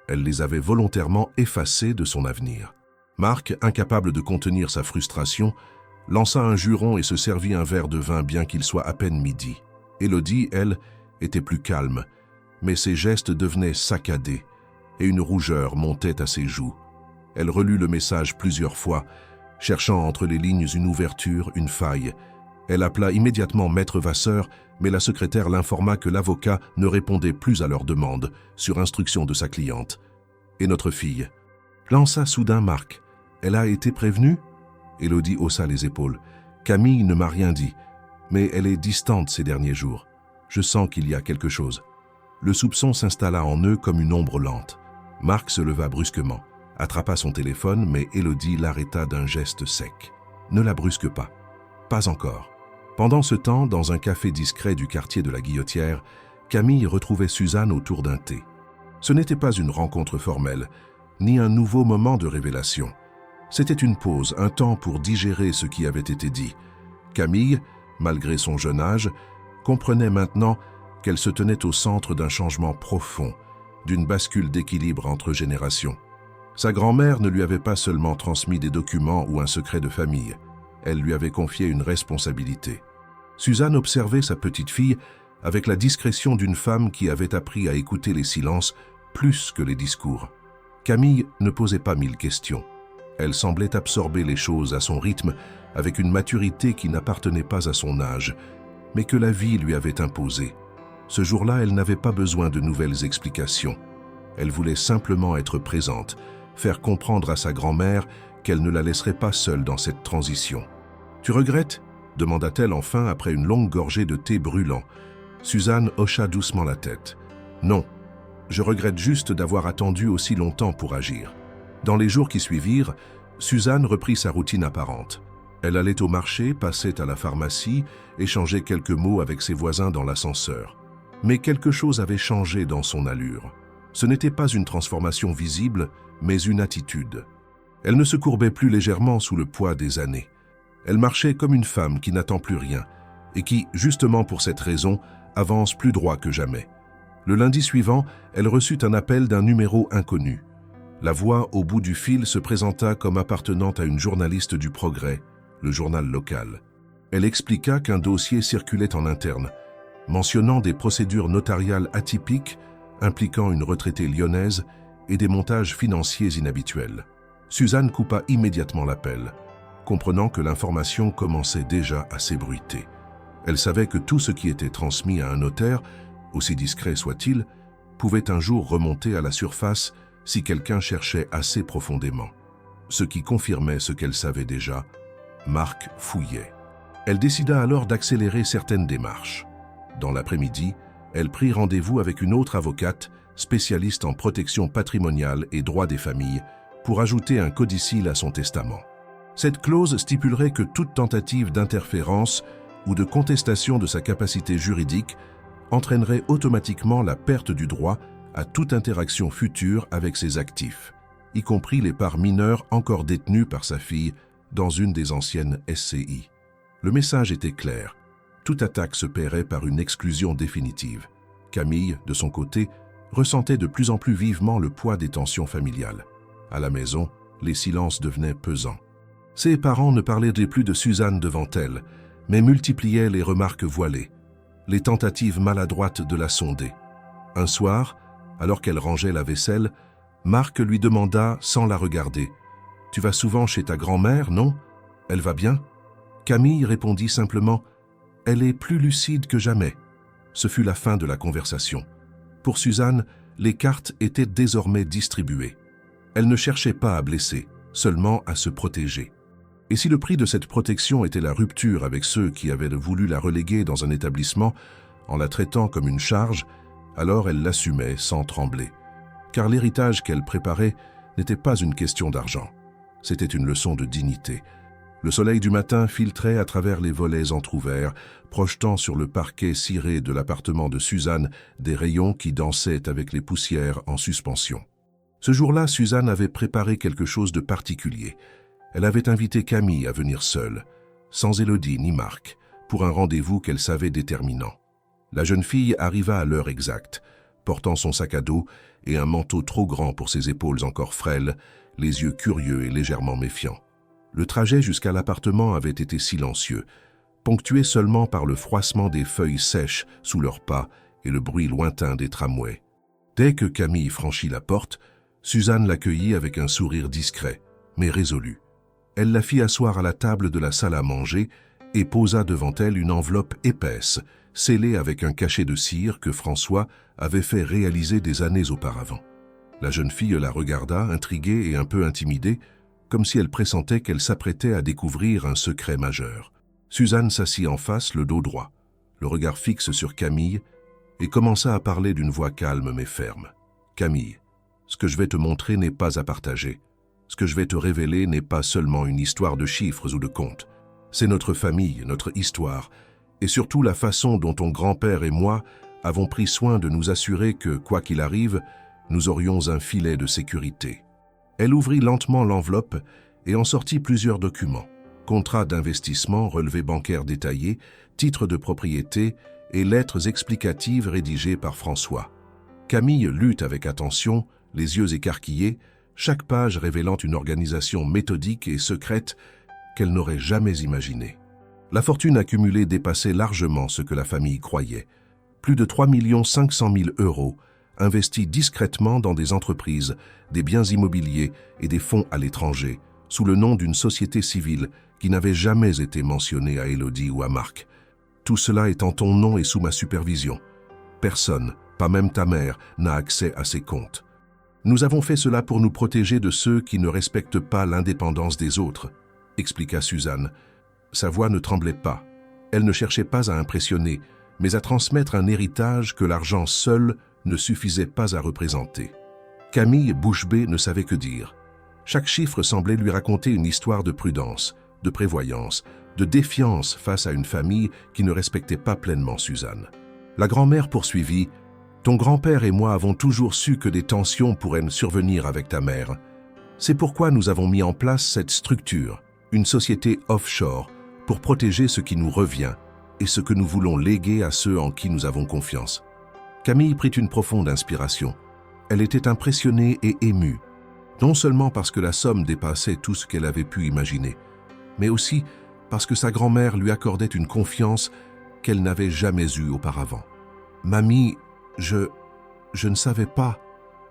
Elle les avait volontairement effacés de son avenir. Marc, incapable de contenir sa frustration, lança un juron et se servit un verre de vin bien qu'il soit à peine midi. Élodie, elle, était plus calme, mais ses gestes devenaient saccadés et une rougeur montait à ses joues. Elle relut le message plusieurs fois, cherchant entre les lignes une ouverture, une faille. Elle appela immédiatement Maître Vasseur, mais la secrétaire l'informa que l'avocat ne répondait plus à leur demande, sur instruction de sa cliente. « Et notre fille ?» lança soudain Marc. « Elle a été prévenue ?» Élodie haussa les épaules. « Camille ne m'a rien dit, mais elle est distante ces derniers jours. Je sens qu'il y a quelque chose. » Le soupçon s'installa en eux comme une ombre lente. Marc se leva brusquement, attrapa son téléphone, mais Élodie l'arrêta d'un geste sec. « Ne la brusque pas. Pas encore. » Pendant ce temps, dans un café discret du quartier de la Guillotière, Camille retrouvait Suzanne autour d'un thé. Ce n'était pas une rencontre formelle, ni un nouveau moment de révélation. C'était une pause, un temps pour digérer ce qui avait été dit. Camille, malgré son jeune âge, comprenait maintenant qu'elle se tenait au centre d'un changement profond, d'une bascule d'équilibre entre générations. Sa grand-mère ne lui avait pas seulement transmis des documents ou un secret de famille, elle lui avait confié une responsabilité. Suzanne observait sa petite fille avec la discrétion d'une femme qui avait appris à écouter les silences plus que les discours. Camille ne posait pas 1000 questions. Elle semblait absorber les choses à son rythme avec une maturité qui n'appartenait pas à son âge, mais que la vie lui avait imposée. Ce jour-là, elle n'avait pas besoin de nouvelles explications. Elle voulait simplement être présente, faire comprendre à sa grand-mère qu'elle ne la laisserait pas seule dans cette transition. « Tu regrettes ?» demanda-t-elle enfin après une longue gorgée de thé brûlant. Suzanne hocha doucement la tête. « Non, je regrette juste d'avoir attendu aussi longtemps pour agir. » Dans les jours qui suivirent, Suzanne reprit sa routine apparente. Elle allait au marché, passait à la pharmacie, échangeait quelques mots avec ses voisins dans l'ascenseur. Mais quelque chose avait changé dans son allure. Ce n'était pas une transformation visible, mais une attitude. Elle ne se courbait plus légèrement sous le poids des années. Elle marchait comme une femme qui n'attend plus rien, et qui, justement pour cette raison, avance plus droit que jamais. Le lundi suivant, elle reçut un appel d'un numéro inconnu. La voix au bout du fil se présenta comme appartenant à une journaliste du Progrès, le journal local. Elle expliqua qu'un dossier circulait en interne, mentionnant des procédures notariales atypiques impliquant une retraitée lyonnaise et des montages financiers inhabituels. Suzanne coupa immédiatement l'appel, comprenant que l'information commençait déjà à s'ébruiter. Elle savait que tout ce qui était transmis à un notaire, aussi discret soit-il, pouvait un jour remonter à la surface si quelqu'un cherchait assez profondément. Ce qui confirmait ce qu'elle savait déjà, Marc fouillait. Elle décida alors d'accélérer certaines démarches. Dans l'après-midi, elle prit rendez-vous avec une autre avocate, spécialiste en protection patrimoniale et droit des familles, pour ajouter un codicille à son testament. Cette clause stipulerait que toute tentative d'interférence ou de contestation de sa capacité juridique entraînerait automatiquement la perte du droit à toute interaction future avec ses actifs, y compris les parts mineures encore détenues par sa fille dans une des anciennes SCI. Le message était clair. Toute attaque se paierait par une exclusion définitive. Camille, de son côté, ressentait de plus en plus vivement le poids des tensions familiales. À la maison, les silences devenaient pesants. Ses parents ne parlaient plus de Suzanne devant elle, mais multipliaient les remarques voilées, les tentatives maladroites de la sonder. Un soir, alors qu'elle rangeait la vaisselle, Marc lui demanda sans la regarder « Tu vas souvent chez ta grand-mère, non? Elle va bien ?» Camille répondit simplement « Elle est plus lucide que jamais ». Ce fut la fin de la conversation. Pour Suzanne, les cartes étaient désormais distribuées. Elle ne cherchait pas à blesser, seulement à se protéger. Et si le prix de cette protection était la rupture avec ceux qui avaient voulu la reléguer dans un établissement en la traitant comme une charge, alors elle l'assumait sans trembler. Car l'héritage qu'elle préparait n'était pas une question d'argent. C'était une leçon de dignité. Le soleil du matin filtrait à travers les volets entr'ouverts, projetant sur le parquet ciré de l'appartement de Suzanne des rayons qui dansaient avec les poussières en suspension. Ce jour-là, Suzanne avait préparé quelque chose de particulier. Elle avait invité Camille à venir seule, sans Élodie ni Marc, pour un rendez-vous qu'elle savait déterminant. La jeune fille arriva à l'heure exacte, portant son sac à dos et un manteau trop grand pour ses épaules encore frêles, les yeux curieux et légèrement méfiants. Le trajet jusqu'à l'appartement avait été silencieux, ponctué seulement par le froissement des feuilles sèches sous leurs pas et le bruit lointain des tramways. Dès que Camille franchit la porte, Suzanne l'accueillit avec un sourire discret, mais résolu. Elle la fit asseoir à la table de la salle à manger et posa devant elle une enveloppe épaisse, scellée avec un cachet de cire que François avait fait réaliser des années auparavant. La jeune fille la regarda, intriguée et un peu intimidée, comme si elle pressentait qu'elle s'apprêtait à découvrir un secret majeur. Suzanne s'assit en face, le dos droit, le regard fixe sur Camille, et commença à parler d'une voix calme mais ferme. « Camille, ce que je vais te montrer n'est pas à partager. Ce que je vais te révéler n'est pas seulement une histoire de chiffres ou de contes. C'est notre famille, notre histoire, et surtout la façon dont ton grand-père et moi avons pris soin de nous assurer que, quoi qu'il arrive, nous aurions un filet de sécurité. » Elle ouvrit lentement l'enveloppe et en sortit plusieurs documents. Contrats d'investissement, relevés bancaires détaillés, titres de propriété et lettres explicatives rédigées par François. Camille lut avec attention, les yeux écarquillés, chaque page révélant une organisation méthodique et secrète qu'elle n'aurait jamais imaginée. La fortune accumulée dépassait largement ce que la famille croyait. Plus de 3 500 000 €, investis discrètement dans des entreprises, des biens immobiliers et des fonds à l'étranger, sous le nom d'une société civile qui n'avait jamais été mentionnée à Élodie ou à Marc. Tout cela est en ton nom et sous ma supervision. Personne, pas même ta mère, n'a accès à ces comptes. Nous avons fait cela pour nous protéger de ceux qui ne respectent pas l'indépendance des autres, expliqua Suzanne. Sa voix ne tremblait pas. Elle ne cherchait pas à impressionner, mais à transmettre un héritage que l'argent seul ne suffisait pas à représenter. Camille, bouche bée, ne savait que dire. Chaque chiffre semblait lui raconter une histoire de prudence, de prévoyance, de défiance face à une famille qui ne respectait pas pleinement Suzanne. La grand-mère poursuivit « Ton grand-père et moi avons toujours su que des tensions pourraient survenir avec ta mère. C'est pourquoi nous avons mis en place cette structure, une société offshore, pour protéger ce qui nous revient et ce que nous voulons léguer à ceux en qui nous avons confiance. » Camille prit une profonde inspiration. Elle était impressionnée et émue, non seulement parce que la somme dépassait tout ce qu'elle avait pu imaginer, mais aussi parce que sa grand-mère lui accordait une confiance qu'elle n'avait jamais eue auparavant. « Mamie, je ne savais pas, »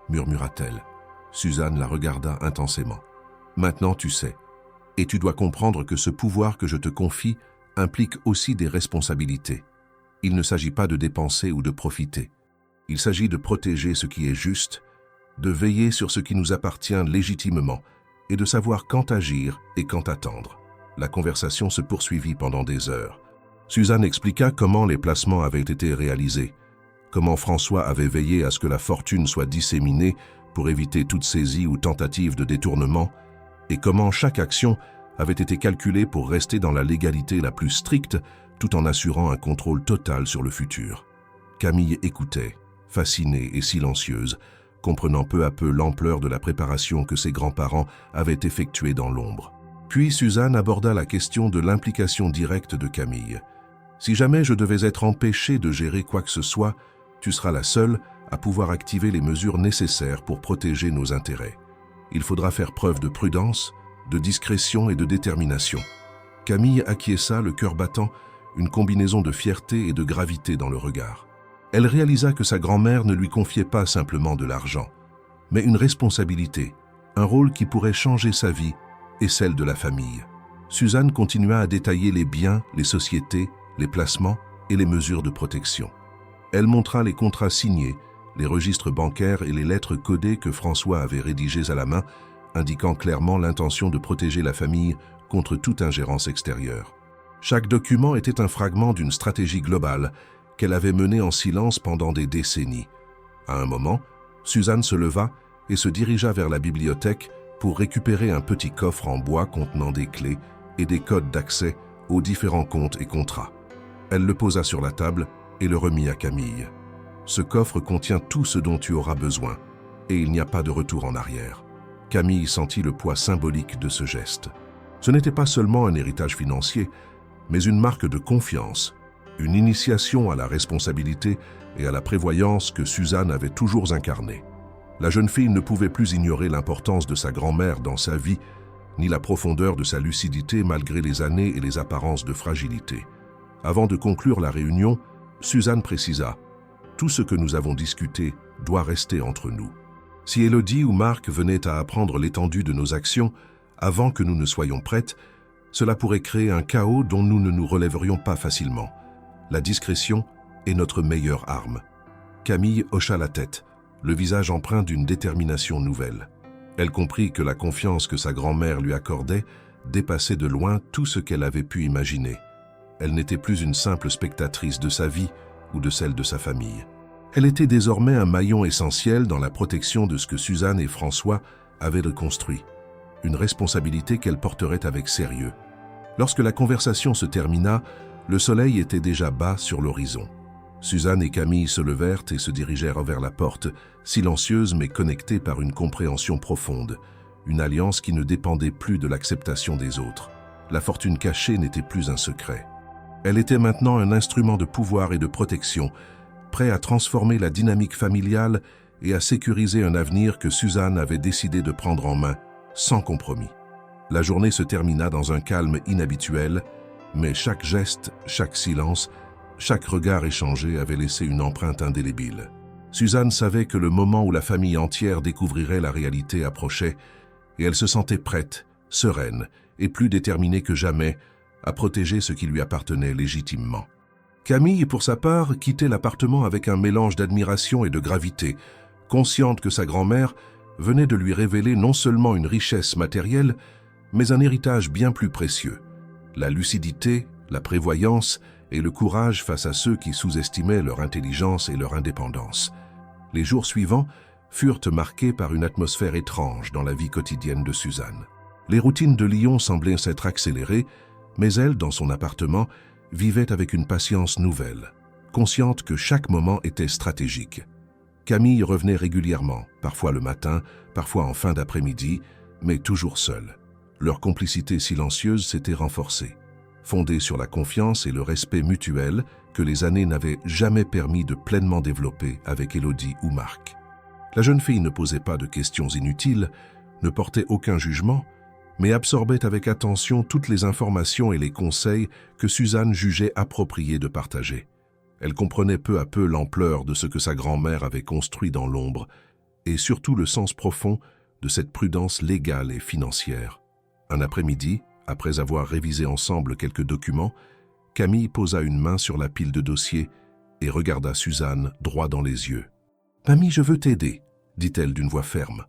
murmura-t-elle. Suzanne la regarda intensément. « Maintenant tu sais, et tu dois comprendre que ce pouvoir que je te confie implique aussi des responsabilités. Il ne s'agit pas de dépenser ou de profiter. Il s'agit de protéger ce qui est juste, de veiller sur ce qui nous appartient légitimement et de savoir quand agir et quand attendre. » La conversation se poursuivit pendant des heures. Suzanne expliqua comment les placements avaient été réalisés, comment François avait veillé à ce que la fortune soit disséminée pour éviter toute saisie ou tentative de détournement, et comment chaque action avait été calculée pour rester dans la légalité la plus stricte tout en assurant un contrôle total sur le futur. Camille écoutait, fascinée et silencieuse, comprenant peu à peu l'ampleur de la préparation que ses grands-parents avaient effectuée dans l'ombre. Puis Suzanne aborda la question de l'implication directe de Camille. « Si jamais je devais être empêchée de gérer quoi que ce soit, tu seras la seule à pouvoir activer les mesures nécessaires pour protéger nos intérêts. Il faudra faire preuve de prudence, de discrétion et de détermination. » Camille acquiesça, le cœur battant, une combinaison de fierté et de gravité dans le regard. Elle réalisa que sa grand-mère ne lui confiait pas simplement de l'argent, mais une responsabilité, un rôle qui pourrait changer sa vie et celle de la famille. Suzanne continua à détailler les biens, les sociétés, les placements et les mesures de protection. Elle montra les contrats signés, les registres bancaires et les lettres codées que François avait rédigées à la main, indiquant clairement l'intention de protéger la famille contre toute ingérence extérieure. Chaque document était un fragment d'une stratégie globale qu'elle avait menée en silence pendant des décennies. À un moment, Suzanne se leva et se dirigea vers la bibliothèque pour récupérer un petit coffre en bois contenant des clés et des codes d'accès aux différents comptes et contrats. Elle le posa sur la table et le remit à Camille. « Ce coffre contient tout ce dont tu auras besoin, et il n'y a pas de retour en arrière. » Camille sentit le poids symbolique de ce geste. Ce n'était pas seulement un héritage financier, mais une marque de confiance, une initiation à la responsabilité et à la prévoyance que Suzanne avait toujours incarnée. La jeune fille ne pouvait plus ignorer l'importance de sa grand-mère dans sa vie, ni la profondeur de sa lucidité malgré les années et les apparences de fragilité. Avant de conclure la réunion, Suzanne précisa « Tout ce que nous avons discuté doit rester entre nous. Si Élodie ou Marc venaient à apprendre l'étendue de nos actions avant que nous ne soyons prêtes, cela pourrait créer un chaos dont nous ne nous relèverions pas facilement. La discrétion est notre meilleure arme. » Camille hocha la tête, le visage empreint d'une détermination nouvelle. Elle comprit que la confiance que sa grand-mère lui accordait dépassait de loin tout ce qu'elle avait pu imaginer. Elle n'était plus une simple spectatrice de sa vie ou de celle de sa famille. Elle était désormais un maillon essentiel dans la protection de ce que Suzanne et François avaient reconstruit, une responsabilité qu'elle porterait avec sérieux. Lorsque la conversation se termina, le soleil était déjà bas sur l'horizon. Suzanne et Camille se levèrent et se dirigèrent vers la porte, silencieuses mais connectées par une compréhension profonde, une alliance qui ne dépendait plus de l'acceptation des autres. La fortune cachée n'était plus un secret. Elle était maintenant un instrument de pouvoir et de protection, prêt à transformer la dynamique familiale et à sécuriser un avenir que Suzanne avait décidé de prendre en main, sans compromis. La journée se termina dans un calme inhabituel, mais chaque geste, chaque silence, chaque regard échangé avait laissé une empreinte indélébile. Suzanne savait que le moment où la famille entière découvrirait la réalité approchait, et elle se sentait prête, sereine et plus déterminée que jamais à protéger ce qui lui appartenait légitimement. Camille, pour sa part, quittait l'appartement avec un mélange d'admiration et de gravité, consciente que sa grand-mère venait de lui révéler non seulement une richesse matérielle, mais un héritage bien plus précieux. La lucidité, la prévoyance et le courage face à ceux qui sous-estimaient leur intelligence et leur indépendance. Les jours suivants furent marqués par une atmosphère étrange dans la vie quotidienne de Suzanne. Les routines de Lyon semblaient s'être accélérées, mais elle, dans son appartement, vivait avec une patience nouvelle, consciente que chaque moment était stratégique. Camille revenait régulièrement, parfois le matin, parfois en fin d'après-midi, mais toujours seule. Leur complicité silencieuse s'était renforcée, fondée sur la confiance et le respect mutuel que les années n'avaient jamais permis de pleinement développer avec Élodie ou Marc. La jeune fille ne posait pas de questions inutiles, ne portait aucun jugement, mais absorbait avec attention toutes les informations et les conseils que Suzanne jugeait appropriés de partager. Elle comprenait peu à peu l'ampleur de ce que sa grand-mère avait construit dans l'ombre, et surtout le sens profond de cette prudence légale et financière. Un après-midi, après avoir révisé ensemble quelques documents, Camille posa une main sur la pile de dossiers et regarda Suzanne droit dans les yeux. « Mamie, je veux t'aider », dit-elle d'une voix ferme.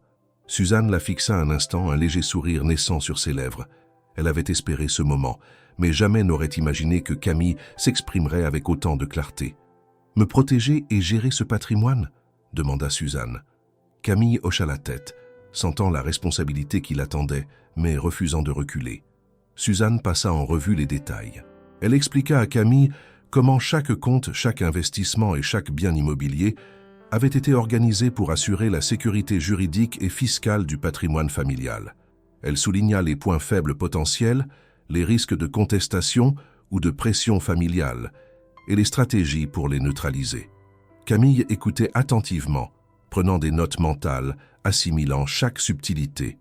Suzanne la fixa un instant, un léger sourire naissant sur ses lèvres. Elle avait espéré ce moment, mais jamais n'aurait imaginé que Camille s'exprimerait avec autant de clarté. « Me protéger et gérer ce patrimoine ?» demanda Suzanne. Camille hocha la tête, sentant la responsabilité qui l'attendait, mais refusant de reculer. Suzanne passa en revue les détails. Elle expliqua à Camille comment chaque compte, chaque investissement et chaque bien immobilier avait été organisé pour assurer la sécurité juridique et fiscale du patrimoine familial. Elle souligna les points faibles potentiels, les risques de contestation ou de pression familiale, et les stratégies pour les neutraliser. Camille écoutait attentivement, prenant des notes mentales, assimilant chaque subtilité.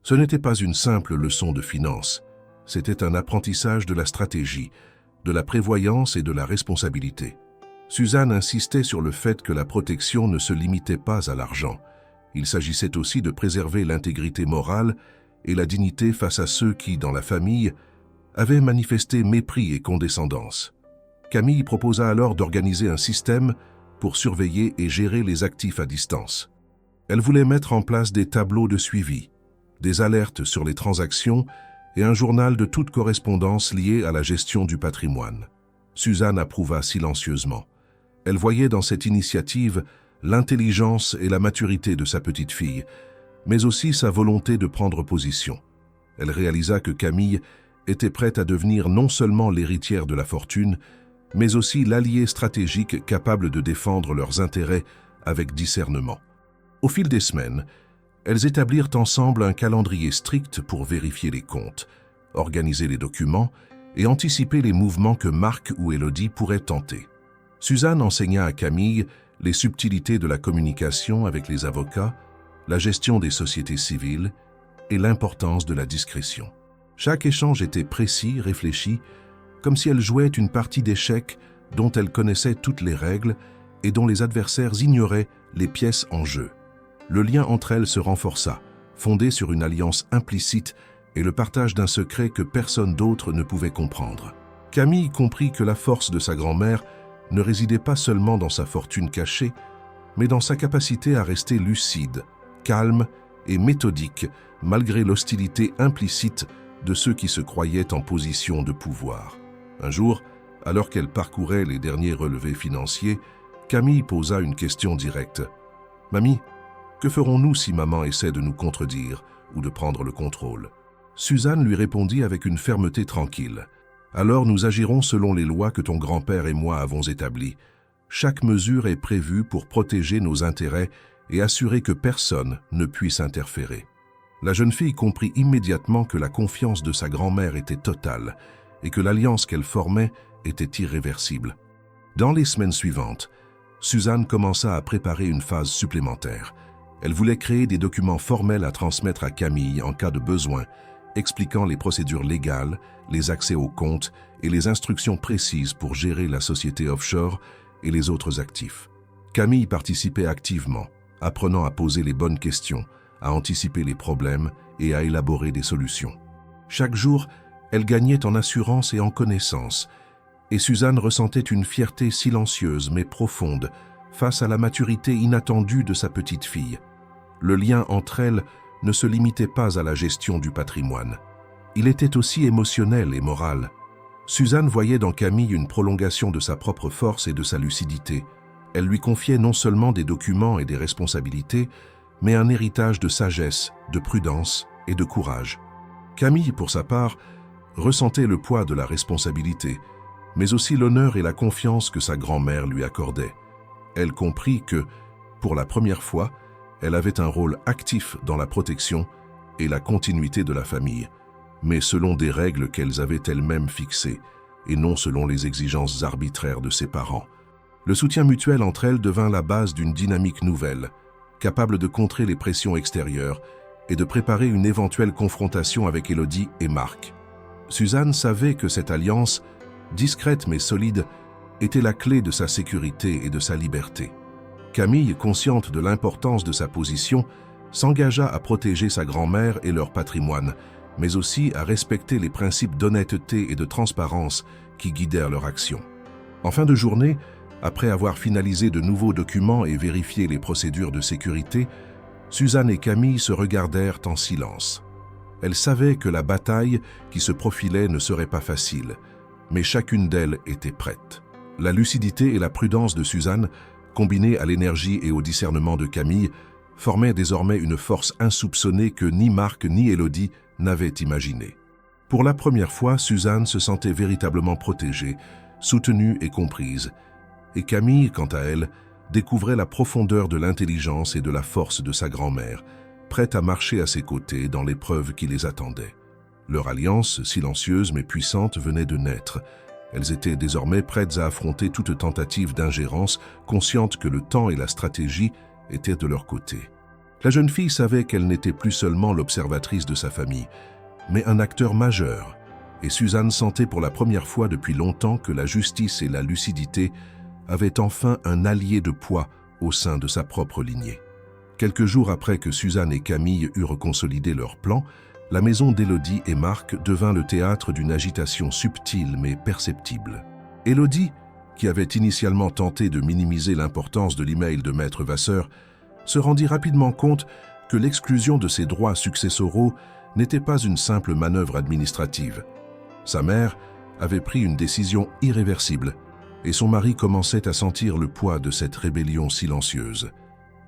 Ce n'était pas une simple leçon de finance, c'était un apprentissage de la stratégie, de la prévoyance et de la responsabilité. Suzanne insistait sur le fait que la protection ne se limitait pas à l'argent. Il s'agissait aussi de préserver l'intégrité morale et la dignité face à ceux qui, dans la famille, avaient manifesté mépris et condescendance. Camille proposa alors d'organiser un système pour surveiller et gérer les actifs à distance. Elle voulait mettre en place des tableaux de suivi, des alertes sur les transactions et un journal de toute correspondance liée à la gestion du patrimoine. Suzanne approuva silencieusement. Elle voyait dans cette initiative l'intelligence et la maturité de sa petite fille, mais aussi sa volonté de prendre position. Elle réalisa que Camille était prête à devenir non seulement l'héritière de la fortune, mais aussi l'allié stratégique capable de défendre leurs intérêts avec discernement. Au fil des semaines, elles établirent ensemble un calendrier strict pour vérifier les comptes, organiser les documents et anticiper les mouvements que Marc ou Élodie pourraient tenter. Suzanne enseigna à Camille les subtilités de la communication avec les avocats, la gestion des sociétés civiles et l'importance de la discrétion. Chaque échange était précis, réfléchi, comme si elle jouait une partie d'échecs dont elle connaissait toutes les règles et dont les adversaires ignoraient les pièces en jeu. Le lien entre elles se renforça, fondé sur une alliance implicite et le partage d'un secret que personne d'autre ne pouvait comprendre. Camille comprit que la force de sa grand-mère ne résidait pas seulement dans sa fortune cachée, mais dans sa capacité à rester lucide, calme et méthodique, malgré l'hostilité implicite de ceux qui se croyaient en position de pouvoir. Un jour, alors qu'elle parcourait les derniers relevés financiers, Camille posa une question directe. « Mamie, que ferons-nous si maman essaie de nous contredire ou de prendre le contrôle ?» Suzanne lui répondit avec une fermeté tranquille. « Alors nous agirons selon les lois que ton grand-père et moi avons établies. Chaque mesure est prévue pour protéger nos intérêts et assurer que personne ne puisse interférer. » La jeune fille comprit immédiatement que la confiance de sa grand-mère était totale et que l'alliance qu'elle formait était irréversible. Dans les semaines suivantes, Suzanne commença à préparer une phase supplémentaire. Elle voulait créer des documents formels à transmettre à Camille en cas de besoin, expliquant les procédures légales, les accès aux comptes et les instructions précises pour gérer la société offshore et les autres actifs. Camille participait activement, apprenant à poser les bonnes questions, à anticiper les problèmes et à élaborer des solutions. Chaque jour, elle gagnait en assurance et en connaissance, et Suzanne ressentait une fierté silencieuse mais profonde face à la maturité inattendue de sa petite fille. Le lien entre elles ne se limitait pas à la gestion du patrimoine. Il était aussi émotionnel et moral. Suzanne voyait dans Camille une prolongation de sa propre force et de sa lucidité. Elle lui confiait non seulement des documents et des responsabilités, mais un héritage de sagesse, de prudence et de courage. Camille, pour sa part, ressentait le poids de la responsabilité, mais aussi l'honneur et la confiance que sa grand-mère lui accordait. Elle comprit que, pour la première fois, elle avait un rôle actif dans la protection et la continuité de la famille, mais selon des règles qu'elles avaient elles-mêmes fixées, et non selon les exigences arbitraires de ses parents. Le soutien mutuel entre elles devint la base d'une dynamique nouvelle, capable de contrer les pressions extérieures et de préparer une éventuelle confrontation avec Élodie et Marc. Suzanne savait que cette alliance, discrète mais solide, était la clé de sa sécurité et de sa liberté. Camille, consciente de l'importance de sa position, s'engagea à protéger sa grand-mère et leur patrimoine, mais aussi à respecter les principes d'honnêteté et de transparence qui guidèrent leur action. En fin de journée, après avoir finalisé de nouveaux documents et vérifié les procédures de sécurité, Suzanne et Camille se regardèrent en silence. Elles savaient que la bataille qui se profilait ne serait pas facile, mais chacune d'elles était prête. La lucidité et la prudence de Suzanne, combinées à l'énergie et au discernement de Camille, formaient désormais une force insoupçonnée que ni Marc ni Élodie n'avaient imaginée. Pour la première fois, Suzanne se sentait véritablement protégée, soutenue et comprise, et Camille, quant à elle, découvrait la profondeur de l'intelligence et de la force de sa grand-mère, prête à marcher à ses côtés dans l'épreuve qui les attendait. Leur alliance, silencieuse mais puissante, venait de naître. Elles étaient désormais prêtes à affronter toute tentative d'ingérence, conscientes que le temps et la stratégie étaient de leur côté. La jeune fille savait qu'elle n'était plus seulement l'observatrice de sa famille, mais un acteur majeur, et Suzanne sentait pour la première fois depuis longtemps que la justice et la lucidité avaient enfin un allié de poids au sein de sa propre lignée. Quelques jours après que Suzanne et Camille eurent consolidé leur plan, la maison d'Élodie et Marc devint le théâtre d'une agitation subtile mais perceptible. Élodie, qui avait initialement tenté de minimiser l'importance de l'email de Maître Vasseur, se rendit rapidement compte que l'exclusion de ses droits successoraux n'était pas une simple manœuvre administrative. Sa mère avait pris une décision irréversible et son mari commençait à sentir le poids de cette rébellion silencieuse.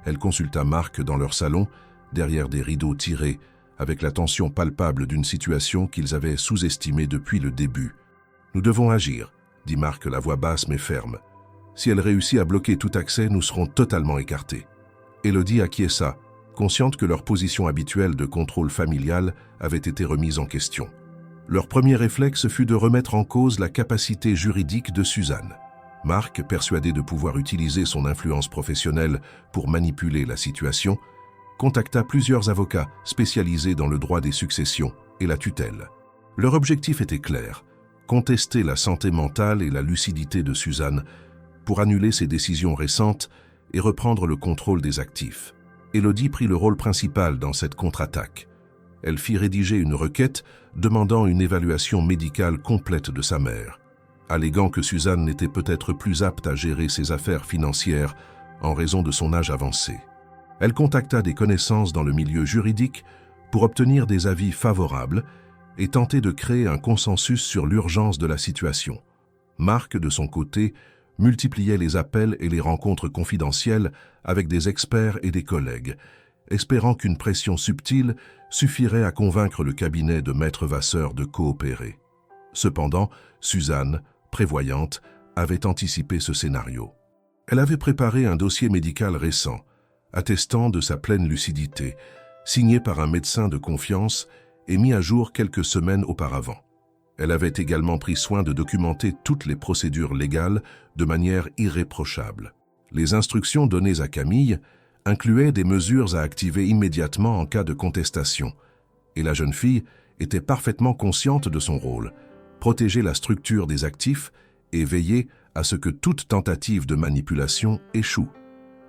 Elle consulta Marc dans leur salon, derrière des rideaux tirés, avec la tension palpable d'une situation qu'ils avaient sous-estimée depuis le début. « Nous devons agir », dit Marc, la voix basse mais ferme. « Si elle réussit à bloquer tout accès, nous serons totalement écartés. » Élodie acquiesça, consciente que leur position habituelle de contrôle familial avait été remise en question. Leur premier réflexe fut de remettre en cause la capacité juridique de Suzanne. Marc, persuadé de pouvoir utiliser son influence professionnelle pour manipuler la situation, contacta plusieurs avocats spécialisés dans le droit des successions et la tutelle. Leur objectif était clair, contester la santé mentale et la lucidité de Suzanne pour annuler ses décisions récentes et reprendre le contrôle des actifs. Élodie prit le rôle principal dans cette contre-attaque. Elle fit rédiger une requête demandant une évaluation médicale complète de sa mère, alléguant que Suzanne n'était peut-être plus apte à gérer ses affaires financières en raison de son âge avancé. Elle contacta des connaissances dans le milieu juridique pour obtenir des avis favorables et tenter de créer un consensus sur l'urgence de la situation. Marc, de son côté, multipliait les appels et les rencontres confidentielles avec des experts et des collègues, espérant qu'une pression subtile suffirait à convaincre le cabinet de Maître Vasseur de coopérer. Cependant, Suzanne, prévoyante, avait anticipé ce scénario. Elle avait préparé un dossier médical récent, attestant de sa pleine lucidité, signé par un médecin de confiance et mis à jour quelques semaines auparavant. Elle avait également pris soin de documenter toutes les procédures légales de manière irréprochable. Les instructions données à Camille incluaient des mesures à activer immédiatement en cas de contestation, et la jeune fille était parfaitement consciente de son rôle, protéger la structure des actifs et veiller à ce que toute tentative de manipulation échoue.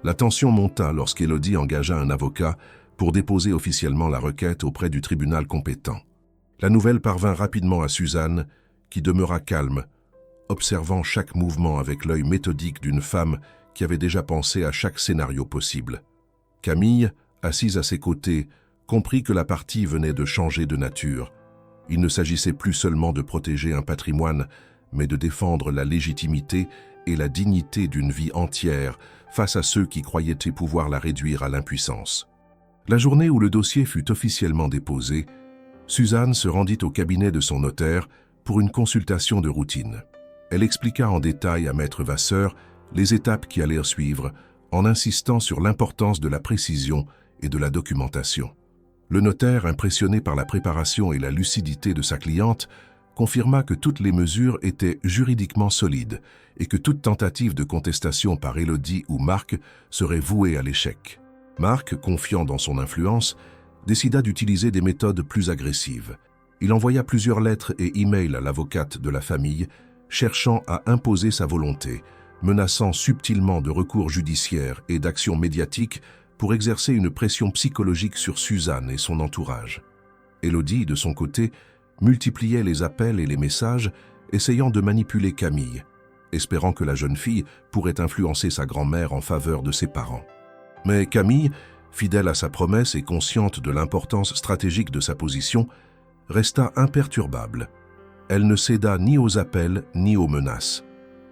La tension monta lorsqu'Élodie engagea un avocat pour déposer officiellement la requête auprès du tribunal compétent. La nouvelle parvint rapidement à Suzanne, qui demeura calme, observant chaque mouvement avec l'œil méthodique d'une femme qui avait déjà pensé à chaque scénario possible. Camille, assise à ses côtés, comprit que la partie venait de changer de nature. Il ne s'agissait plus seulement de protéger un patrimoine, mais de défendre la légitimité et la dignité d'une vie entière face à ceux qui croyaient pouvoir la réduire à l'impuissance. La journée où le dossier fut officiellement déposé, Suzanne se rendit au cabinet de son notaire pour une consultation de routine. Elle expliqua en détail à Maître Vasseur les étapes qui allèrent suivre, en insistant sur l'importance de la précision et de la documentation. Le notaire, impressionné par la préparation et la lucidité de sa cliente, confirma que toutes les mesures étaient juridiquement solides et que toute tentative de contestation par Élodie ou Marc serait vouée à l'échec. Marc, confiant dans son influence, décida d'utiliser des méthodes plus agressives. Il envoya plusieurs lettres et emails à l'avocate de la famille, cherchant à imposer sa volonté, menaçant subtilement de recours judiciaires et d'actions médiatiques pour exercer une pression psychologique sur Suzanne et son entourage. Élodie, de son côté, multipliait les appels et les messages, essayant de manipuler Camille, espérant que la jeune fille pourrait influencer sa grand-mère en faveur de ses parents. Mais Camille, fidèle à sa promesse et consciente de l'importance stratégique de sa position, resta imperturbable. Elle ne céda ni aux appels ni aux menaces.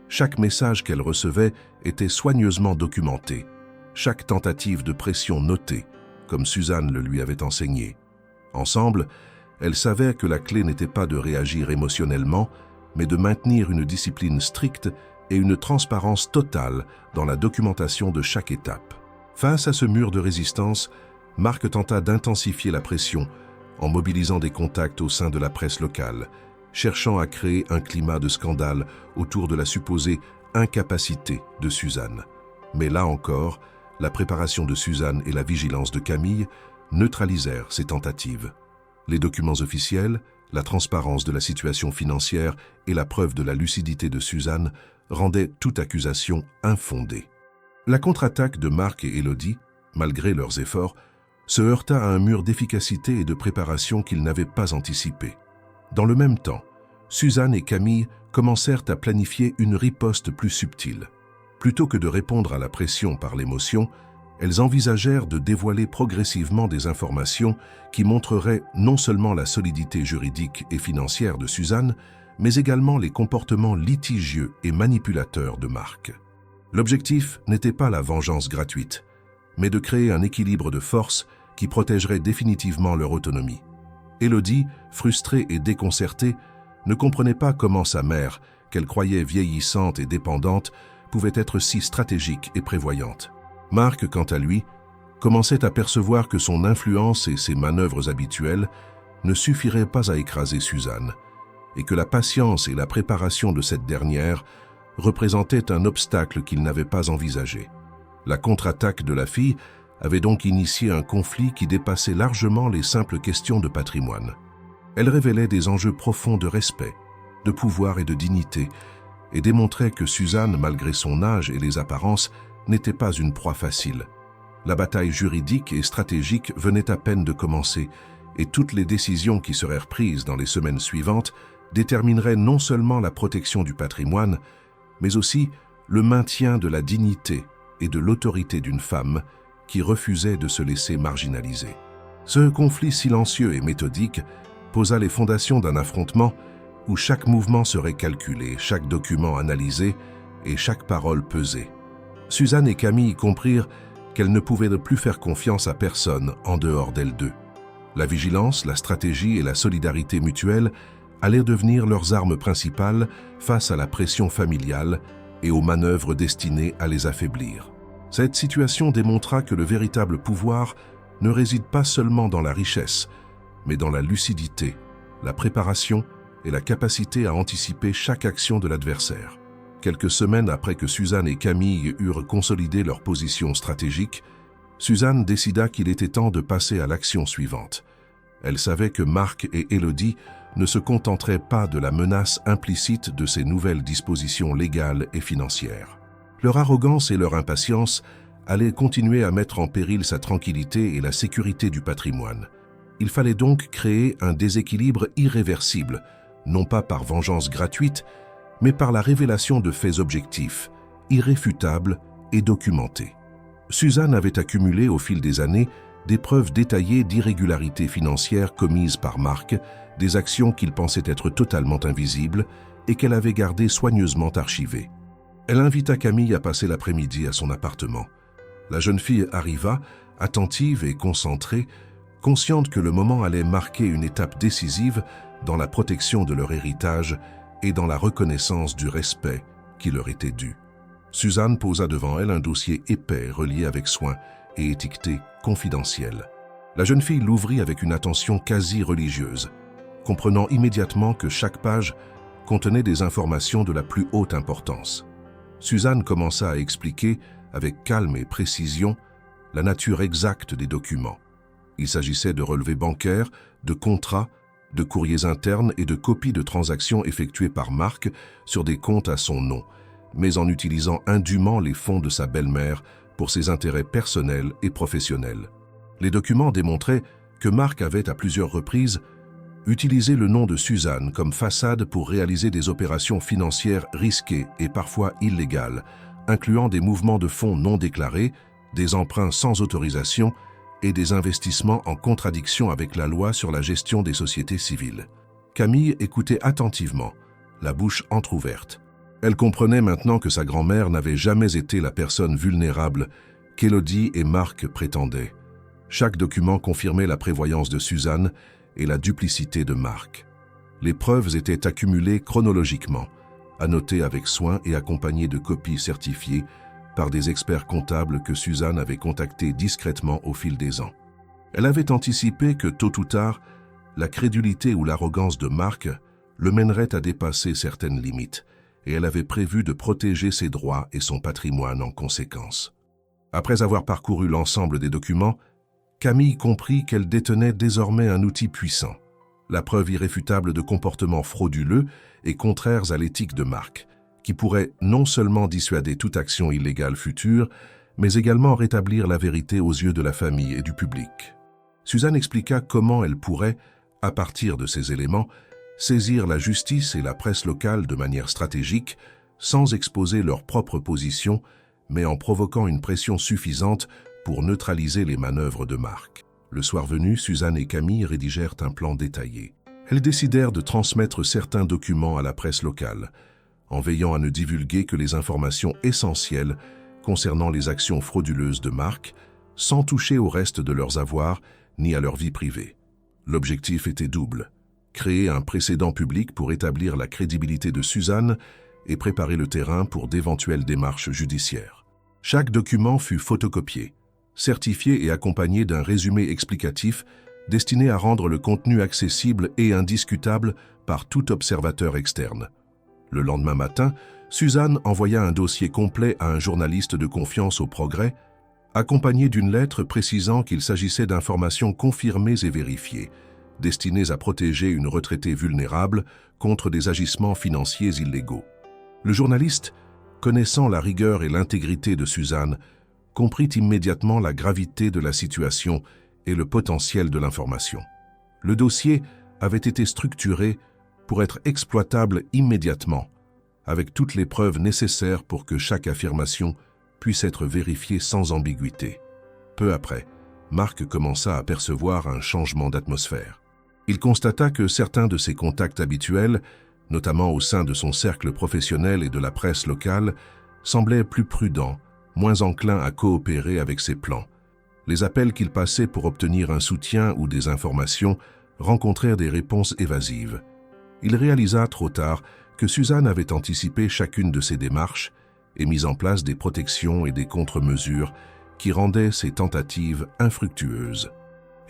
Chaque message qu'elle recevait était soigneusement documenté, chaque tentative de pression notée, comme Suzanne le lui avait enseigné. Ensemble, elles savaient que la clé n'était pas de réagir émotionnellement, mais de maintenir une discipline stricte et une transparence totale dans la documentation de chaque étape. Face à ce mur de résistance, Marc tenta d'intensifier la pression en mobilisant des contacts au sein de la presse locale, cherchant à créer un climat de scandale autour de la supposée incapacité de Suzanne. Mais là encore, la préparation de Suzanne et la vigilance de Camille neutralisèrent ces tentatives. Les documents officiels, la transparence de la situation financière et la preuve de la lucidité de Suzanne rendaient toute accusation infondée. La contre-attaque de Marc et Élodie, malgré leurs efforts, se heurta à un mur d'efficacité et de préparation qu'ils n'avaient pas anticipé. Dans le même temps, Suzanne et Camille commencèrent à planifier une riposte plus subtile. Plutôt que de répondre à la pression par l'émotion, elles envisagèrent de dévoiler progressivement des informations qui montreraient non seulement la solidité juridique et financière de Suzanne, mais également les comportements litigieux et manipulateurs de Marc. L'objectif n'était pas la vengeance gratuite, mais de créer un équilibre de force qui protégerait définitivement leur autonomie. Élodie, frustrée et déconcertée, ne comprenait pas comment sa mère, qu'elle croyait vieillissante et dépendante, pouvait être si stratégique et prévoyante. Marc, quant à lui, commençait à percevoir que son influence et ses manœuvres habituelles ne suffiraient pas à écraser Suzanne, et que la patience et la préparation de cette dernière représentaient un obstacle qu'il n'avait pas envisagé. La contre-attaque de la fille avait donc initié un conflit qui dépassait largement les simples questions de patrimoine. Elle révélait des enjeux profonds de respect, de pouvoir et de dignité, et démontrait que Suzanne, malgré son âge et les apparences, n'était pas une proie facile. La bataille juridique et stratégique venait à peine de commencer, et toutes les décisions qui seraient prises dans les semaines suivantes détermineraient non seulement la protection du patrimoine, mais aussi le maintien de la dignité et de l'autorité d'une femme qui refusait de se laisser marginaliser. Ce conflit silencieux et méthodique posa les fondations d'un affrontement où chaque mouvement serait calculé, chaque document analysé et chaque parole pesée. Suzanne et Camille comprirent qu'elles ne pouvaient plus faire confiance à personne en dehors d'elles deux. La vigilance, la stratégie et la solidarité mutuelle allaient devenir leurs armes principales face à la pression familiale et aux manœuvres destinées à les affaiblir. Cette situation démontra que le véritable pouvoir ne réside pas seulement dans la richesse, mais dans la lucidité, la préparation et la capacité à anticiper chaque action de l'adversaire. Quelques semaines après que Suzanne et Camille eurent consolidé leur position stratégique, Suzanne décida qu'il était temps de passer à l'action suivante. Elle savait que Marc et Élodie ne se contenteraient pas de la menace implicite de ces nouvelles dispositions légales et financières. Leur arrogance et leur impatience allaient continuer à mettre en péril sa tranquillité et la sécurité du patrimoine. Il fallait donc créer un déséquilibre irréversible, non pas par vengeance gratuite, mais par la révélation de faits objectifs, irréfutables et documentés. Suzanne avait accumulé au fil des années des preuves détaillées d'irrégularités financières commises par Marc, des actions qu'il pensait être totalement invisibles et qu'elle avait gardées soigneusement archivées. Elle invita Camille à passer l'après-midi à son appartement. La jeune fille arriva, attentive et concentrée, consciente que le moment allait marquer une étape décisive dans la protection de leur héritage et dans la reconnaissance du respect qui leur était dû. Suzanne posa devant elle un dossier épais relié avec soin et étiqueté « confidentiel ». La jeune fille l'ouvrit avec une attention quasi religieuse, comprenant immédiatement que chaque page contenait des informations de la plus haute importance. Suzanne commença à expliquer, avec calme et précision, la nature exacte des documents. Il s'agissait de relevés bancaires, de contrats, de courriers internes et de copies de transactions effectuées par Marc sur des comptes à son nom, mais en utilisant indûment les fonds de sa belle-mère pour ses intérêts personnels et professionnels. Les documents démontraient que Marc avait à plusieurs reprises utilisé le nom de Suzanne comme façade pour réaliser des opérations financières risquées et parfois illégales, incluant des mouvements de fonds non déclarés, des emprunts sans autorisation et des investissements en contradiction avec la loi sur la gestion des sociétés civiles. Camille écoutait attentivement, la bouche entr'ouverte. Elle comprenait maintenant que sa grand-mère n'avait jamais été la personne vulnérable qu'Élodie et Marc prétendaient. Chaque document confirmait la prévoyance de Suzanne et la duplicité de Marc. Les preuves étaient accumulées chronologiquement, annotées avec soin et accompagnées de copies certifiées par des experts comptables que Suzanne avait contactés discrètement au fil des ans. Elle avait anticipé que, tôt ou tard, la crédulité ou l'arrogance de Marc le mènerait à dépasser certaines limites, et elle avait prévu de protéger ses droits et son patrimoine en conséquence. Après avoir parcouru l'ensemble des documents, Camille comprit qu'elle détenait désormais un outil puissant, la preuve irréfutable de comportements frauduleux et contraires à l'éthique de Marc, qui pourrait non seulement dissuader toute action illégale future, mais également rétablir la vérité aux yeux de la famille et du public. Suzanne expliqua comment elle pourrait, à partir de ces éléments, saisir la justice et la presse locale de manière stratégique, sans exposer leur propre position, mais en provoquant une pression suffisante pour neutraliser les manœuvres de Marc. Le soir venu, Suzanne et Camille rédigèrent un plan détaillé. Elles décidèrent de transmettre certains documents à la presse locale, en veillant à ne divulguer que les informations essentielles concernant les actions frauduleuses de Marc, sans toucher au reste de leurs avoirs ni à leur vie privée. L'objectif était double: créer un précédent public pour établir la crédibilité de Suzanne et préparer le terrain pour d'éventuelles démarches judiciaires. Chaque document fut photocopié, certifié et accompagné d'un résumé explicatif destiné à rendre le contenu accessible et indiscutable par tout observateur externe. Le lendemain matin, Suzanne envoya un dossier complet à un journaliste de confiance au Progrès, accompagné d'une lettre précisant qu'il s'agissait d'informations confirmées et vérifiées, destinées à protéger une retraitée vulnérable contre des agissements financiers illégaux. Le journaliste, connaissant la rigueur et l'intégrité de Suzanne, comprit immédiatement la gravité de la situation et le potentiel de l'information. Le dossier avait été structuré pour être exploitable immédiatement, avec toutes les preuves nécessaires pour que chaque affirmation puisse être vérifiée sans ambiguïté. Peu après, Marc commença à percevoir un changement d'atmosphère. Il constata que certains de ses contacts habituels, notamment au sein de son cercle professionnel et de la presse locale, semblaient plus prudents, moins enclins à coopérer avec ses plans. Les appels qu'il passait pour obtenir un soutien ou des informations rencontrèrent des réponses évasives. Il réalisa trop tard que Suzanne avait anticipé chacune de ses démarches et mis en place des protections et des contre-mesures qui rendaient ses tentatives infructueuses.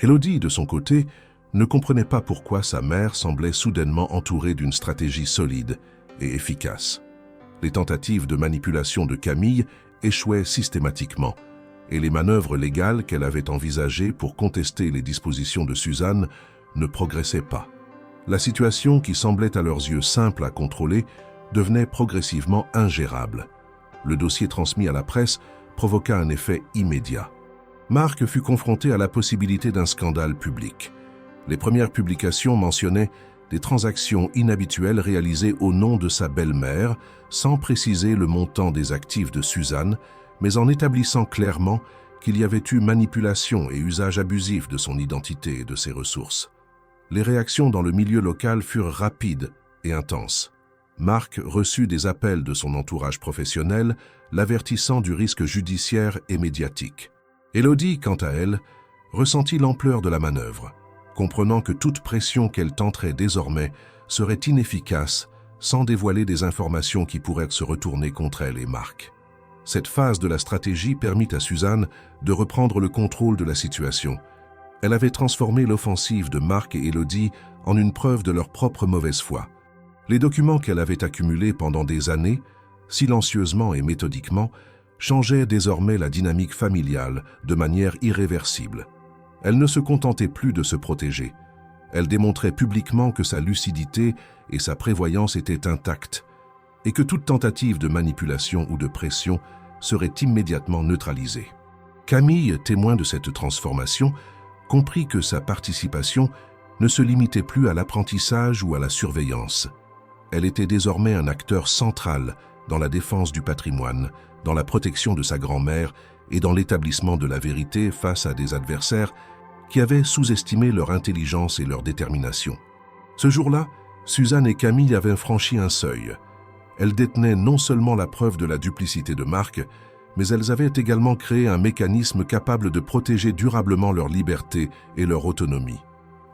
Élodie, de son côté, ne comprenait pas pourquoi sa mère semblait soudainement entourée d'une stratégie solide et efficace. Les tentatives de manipulation de Camille échouaient systématiquement, et les manœuvres légales qu'elle avait envisagées pour contester les dispositions de Suzanne ne progressaient pas. La situation, qui semblait à leurs yeux simple à contrôler, devenait progressivement ingérable. Le dossier transmis à la presse provoqua un effet immédiat. Marc fut confronté à la possibilité d'un scandale public. Les premières publications mentionnaient des transactions inhabituelles réalisées au nom de sa belle-mère, sans préciser le montant des actifs de Suzanne, mais en établissant clairement qu'il y avait eu manipulation et usage abusif de son identité et de ses ressources. Les réactions dans le milieu local furent rapides et intenses. Marc reçut des appels de son entourage professionnel, l'avertissant du risque judiciaire et médiatique. Élodie, quant à elle, ressentit l'ampleur de la manœuvre, comprenant que toute pression qu'elle tenterait désormais serait inefficace sans dévoiler des informations qui pourraient se retourner contre elle et Marc. Cette phase de la stratégie permit à Suzanne de reprendre le contrôle de la situation. Elle avait transformé l'offensive de Marc et Élodie en une preuve de leur propre mauvaise foi. Les documents qu'elle avait accumulés pendant des années, silencieusement et méthodiquement, changeaient désormais la dynamique familiale de manière irréversible. Elle ne se contentait plus de se protéger. Elle démontrait publiquement que sa lucidité et sa prévoyance étaient intactes, et que toute tentative de manipulation ou de pression serait immédiatement neutralisée. Camille, témoin de cette transformation, comprit que sa participation ne se limitait plus à l'apprentissage ou à la surveillance. Elle était désormais un acteur central dans la défense du patrimoine, dans la protection de sa grand-mère et dans l'établissement de la vérité face à des adversaires qui avaient sous-estimé leur intelligence et leur détermination. Ce jour-là, Suzanne et Camille avaient franchi un seuil. Elles détenaient non seulement la preuve de la duplicité de Marc, mais elles avaient également créé un mécanisme capable de protéger durablement leur liberté et leur autonomie.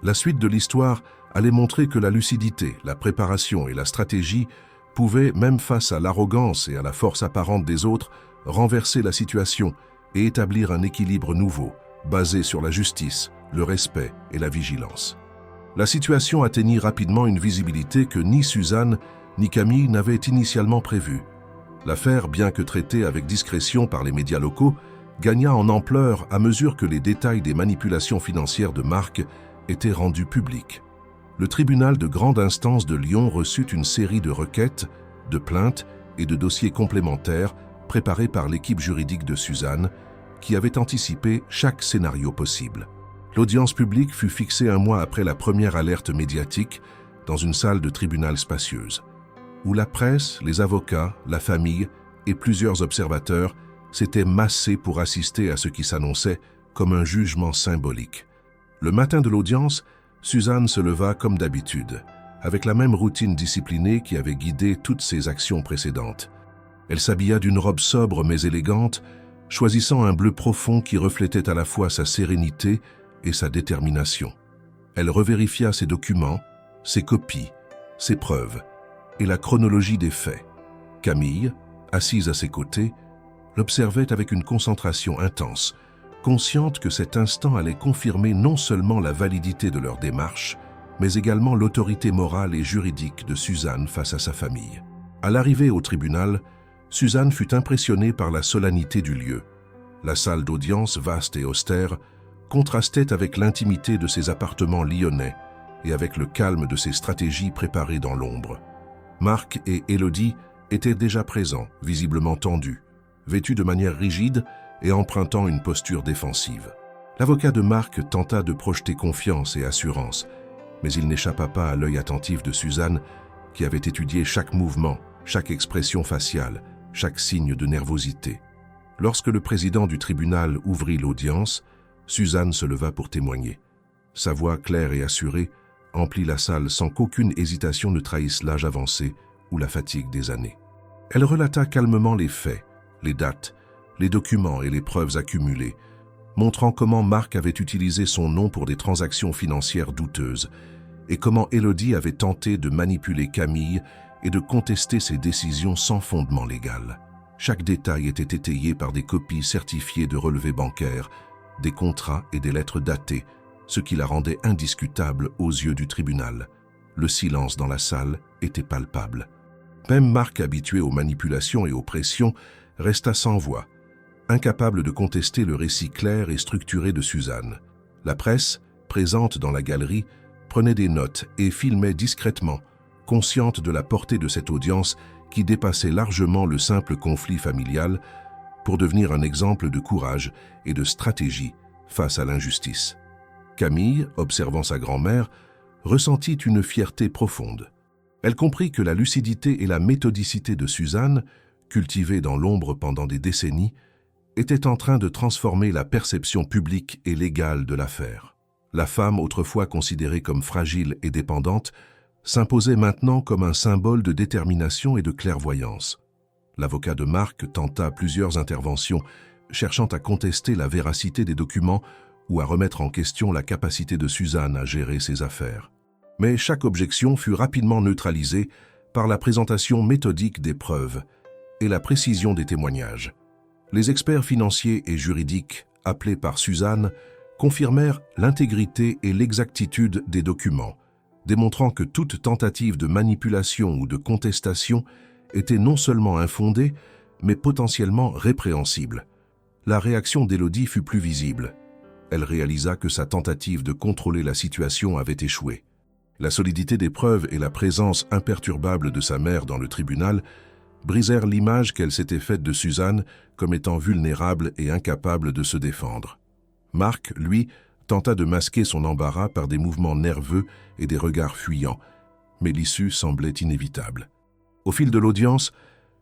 La suite de l'histoire allait montrer que la lucidité, la préparation et la stratégie pouvaient, même face à l'arrogance et à la force apparente des autres, renverser la situation et établir un équilibre nouveau, basé sur la justice, le respect et la vigilance. La situation atteignit rapidement une visibilité que ni Suzanne ni Camille n'avaient initialement prévue. L'affaire, bien que traitée avec discrétion par les médias locaux, gagna en ampleur à mesure que les détails des manipulations financières de Marc étaient rendus publics. Le tribunal de grande instance de Lyon reçut une série de requêtes, de plaintes et de dossiers complémentaires préparés par l'équipe juridique de Suzanne, qui avait anticipé chaque scénario possible. L'audience publique fut fixée un mois après la première alerte médiatique dans une salle de tribunal spacieuse, où la presse, les avocats, la famille et plusieurs observateurs s'étaient massés pour assister à ce qui s'annonçait comme un jugement symbolique. Le matin de l'audience, Suzanne se leva comme d'habitude, avec la même routine disciplinée qui avait guidé toutes ses actions précédentes. Elle s'habilla d'une robe sobre mais élégante, choisissant un bleu profond qui reflétait à la fois sa sérénité et sa détermination. Elle revérifia ses documents, ses copies, ses preuves et la chronologie des faits. Camille, assise à ses côtés, l'observait avec une concentration intense, consciente que cet instant allait confirmer non seulement la validité de leur démarche, mais également l'autorité morale et juridique de Suzanne face à sa famille. À l'arrivée au tribunal, Suzanne fut impressionnée par la solennité du lieu. La salle d'audience, vaste et austère, contrastait avec l'intimité de ses appartements lyonnais et avec le calme de ses stratégies préparées dans l'ombre. Marc et Élodie étaient déjà présents, visiblement tendus, vêtus de manière rigide et empruntant une posture défensive. L'avocat de Marc tenta de projeter confiance et assurance, mais il n'échappa pas à l'œil attentif de Suzanne, qui avait étudié chaque mouvement, chaque expression faciale, chaque signe de nervosité. Lorsque le président du tribunal ouvrit l'audience, Suzanne se leva pour témoigner. Sa voix claire et assurée emplit la salle sans qu'aucune hésitation ne trahisse l'âge avancé ou la fatigue des années. Elle relata calmement les faits, les dates, les documents et les preuves accumulées, montrant comment Marc avait utilisé son nom pour des transactions financières douteuses et comment Élodie avait tenté de manipuler Camille et de contester ses décisions sans fondement légal. Chaque détail était étayé par des copies certifiées de relevés bancaires, des contrats et des lettres datées, ce qui la rendait indiscutable aux yeux du tribunal. Le silence dans la salle était palpable. Même Marc, habitué aux manipulations et aux pressions, resta sans voix, incapable de contester le récit clair et structuré de Suzanne. La presse, présente dans la galerie, prenait des notes et filmait discrètement, consciente de la portée de cette audience qui dépassait largement le simple conflit familial pour devenir un exemple de courage et de stratégie face à l'injustice. Camille, observant sa grand-mère, ressentit une fierté profonde. Elle comprit que la lucidité et la méthodicité de Suzanne, cultivées dans l'ombre pendant des décennies, étaient en train de transformer la perception publique et légale de l'affaire. La femme, autrefois considérée comme fragile et dépendante, s'imposait maintenant comme un symbole de détermination et de clairvoyance. L'avocat de Marc tenta plusieurs interventions, cherchant à contester la véracité des documents ou à remettre en question la capacité de Suzanne à gérer ses affaires. Mais chaque objection fut rapidement neutralisée par la présentation méthodique des preuves et la précision des témoignages. Les experts financiers et juridiques, appelés par Suzanne, confirmèrent l'intégrité et l'exactitude des documents, démontrant que toute tentative de manipulation ou de contestation était non seulement infondée, mais potentiellement répréhensible. La réaction d'Élodie fut plus visible. Elle réalisa que sa tentative de contrôler la situation avait échoué. La solidité des preuves et la présence imperturbable de sa mère dans le tribunal brisèrent l'image qu'elle s'était faite de Suzanne comme étant vulnérable et incapable de se défendre. Marc, lui, tenta de masquer son embarras par des mouvements nerveux et des regards fuyants, mais l'issue semblait inévitable. Au fil de l'audience,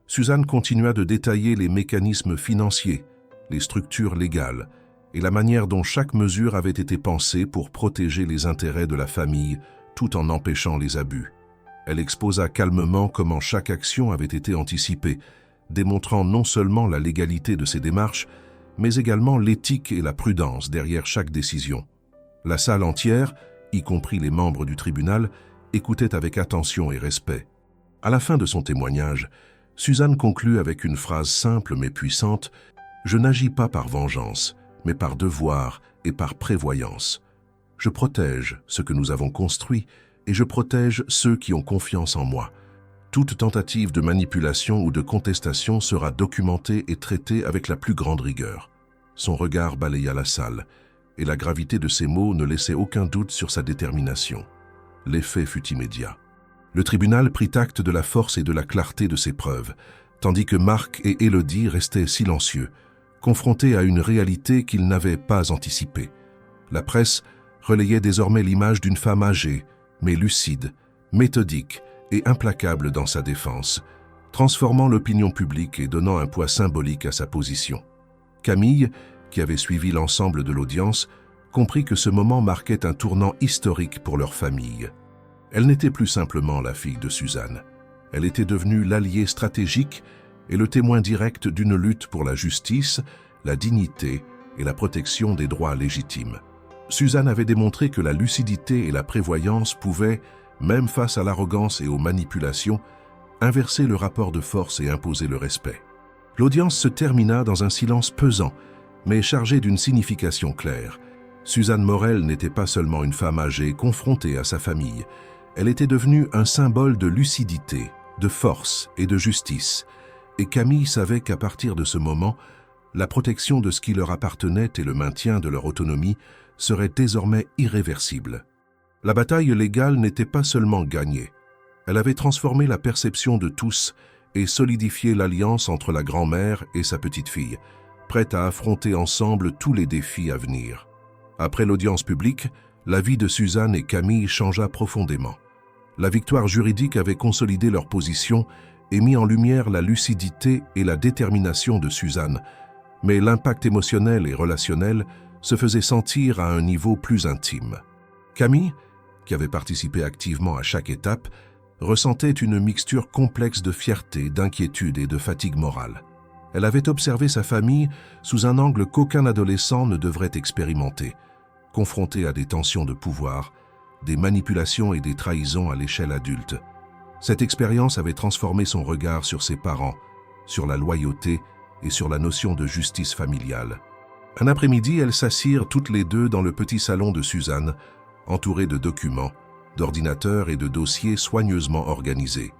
Suzanne continua de détailler les mécanismes financiers, les structures légales et la manière dont chaque mesure avait été pensée pour protéger les intérêts de la famille tout en empêchant les abus. Elle exposa calmement comment chaque action avait été anticipée, démontrant non seulement la légalité de ses démarches, mais également l'éthique et la prudence derrière chaque décision. La salle entière, y compris les membres du tribunal, écoutait avec attention et respect. À la fin de son témoignage, Suzanne conclut avec une phrase simple mais puissante « Je n'agis pas par vengeance, mais par devoir et par prévoyance. Je protège ce que nous avons construit et je protège ceux qui ont confiance en moi. Toute tentative de manipulation ou de contestation sera documentée et traitée avec la plus grande rigueur. » Son regard balaya la salle, et la gravité de ses mots ne laissait aucun doute sur sa détermination. L'effet fut immédiat. Le tribunal prit acte de la force et de la clarté de ses preuves, tandis que Marc et Élodie restaient silencieux, confrontés à une réalité qu'ils n'avaient pas anticipée. La presse relayait désormais l'image d'une femme âgée, mais lucide, méthodique et implacable dans sa défense, transformant l'opinion publique et donnant un poids symbolique à sa position. Camille, qui avait suivi l'ensemble de l'audience, comprit que ce moment marquait un tournant historique pour leur famille. Elle n'était plus simplement la fille de Suzanne. Elle était devenue l'allié stratégique et le témoin direct d'une lutte pour la justice, la dignité et la protection des droits légitimes. Suzanne avait démontré que la lucidité et la prévoyance pouvaient, même face à l'arrogance et aux manipulations, inverser le rapport de force et imposer le respect. L'audience se termina dans un silence pesant, mais chargé d'une signification claire. Suzanne Morel n'était pas seulement une femme âgée confrontée à sa famille, elle était devenue un symbole de lucidité, de force et de justice, et Camille savait qu'à partir de ce moment, la protection de ce qui leur appartenait et le maintien de leur autonomie seraient désormais irréversibles. La bataille légale n'était pas seulement gagnée, elle avait transformé la perception de tous et solidifié l'alliance entre la grand-mère et sa petite-fille, prête à affronter ensemble tous les défis à venir. Après l'audience publique, la vie de Suzanne et Camille changea profondément. La victoire juridique avait consolidé leur position et mis en lumière la lucidité et la détermination de Suzanne, mais l'impact émotionnel et relationnel se faisait sentir à un niveau plus intime. Camille, qui avait participé activement à chaque étape, ressentait une mixture complexe de fierté, d'inquiétude et de fatigue morale. Elle avait observé sa famille sous un angle qu'aucun adolescent ne devrait expérimenter, confronté à des tensions de pouvoir, des manipulations et des trahisons à l'échelle adulte. Cette expérience avait transformé son regard sur ses parents, sur la loyauté et sur la notion de justice familiale. Un après-midi, elles s'assirent toutes les deux dans le petit salon de Suzanne, entourées de documents, d'ordinateurs et de dossiers soigneusement organisés.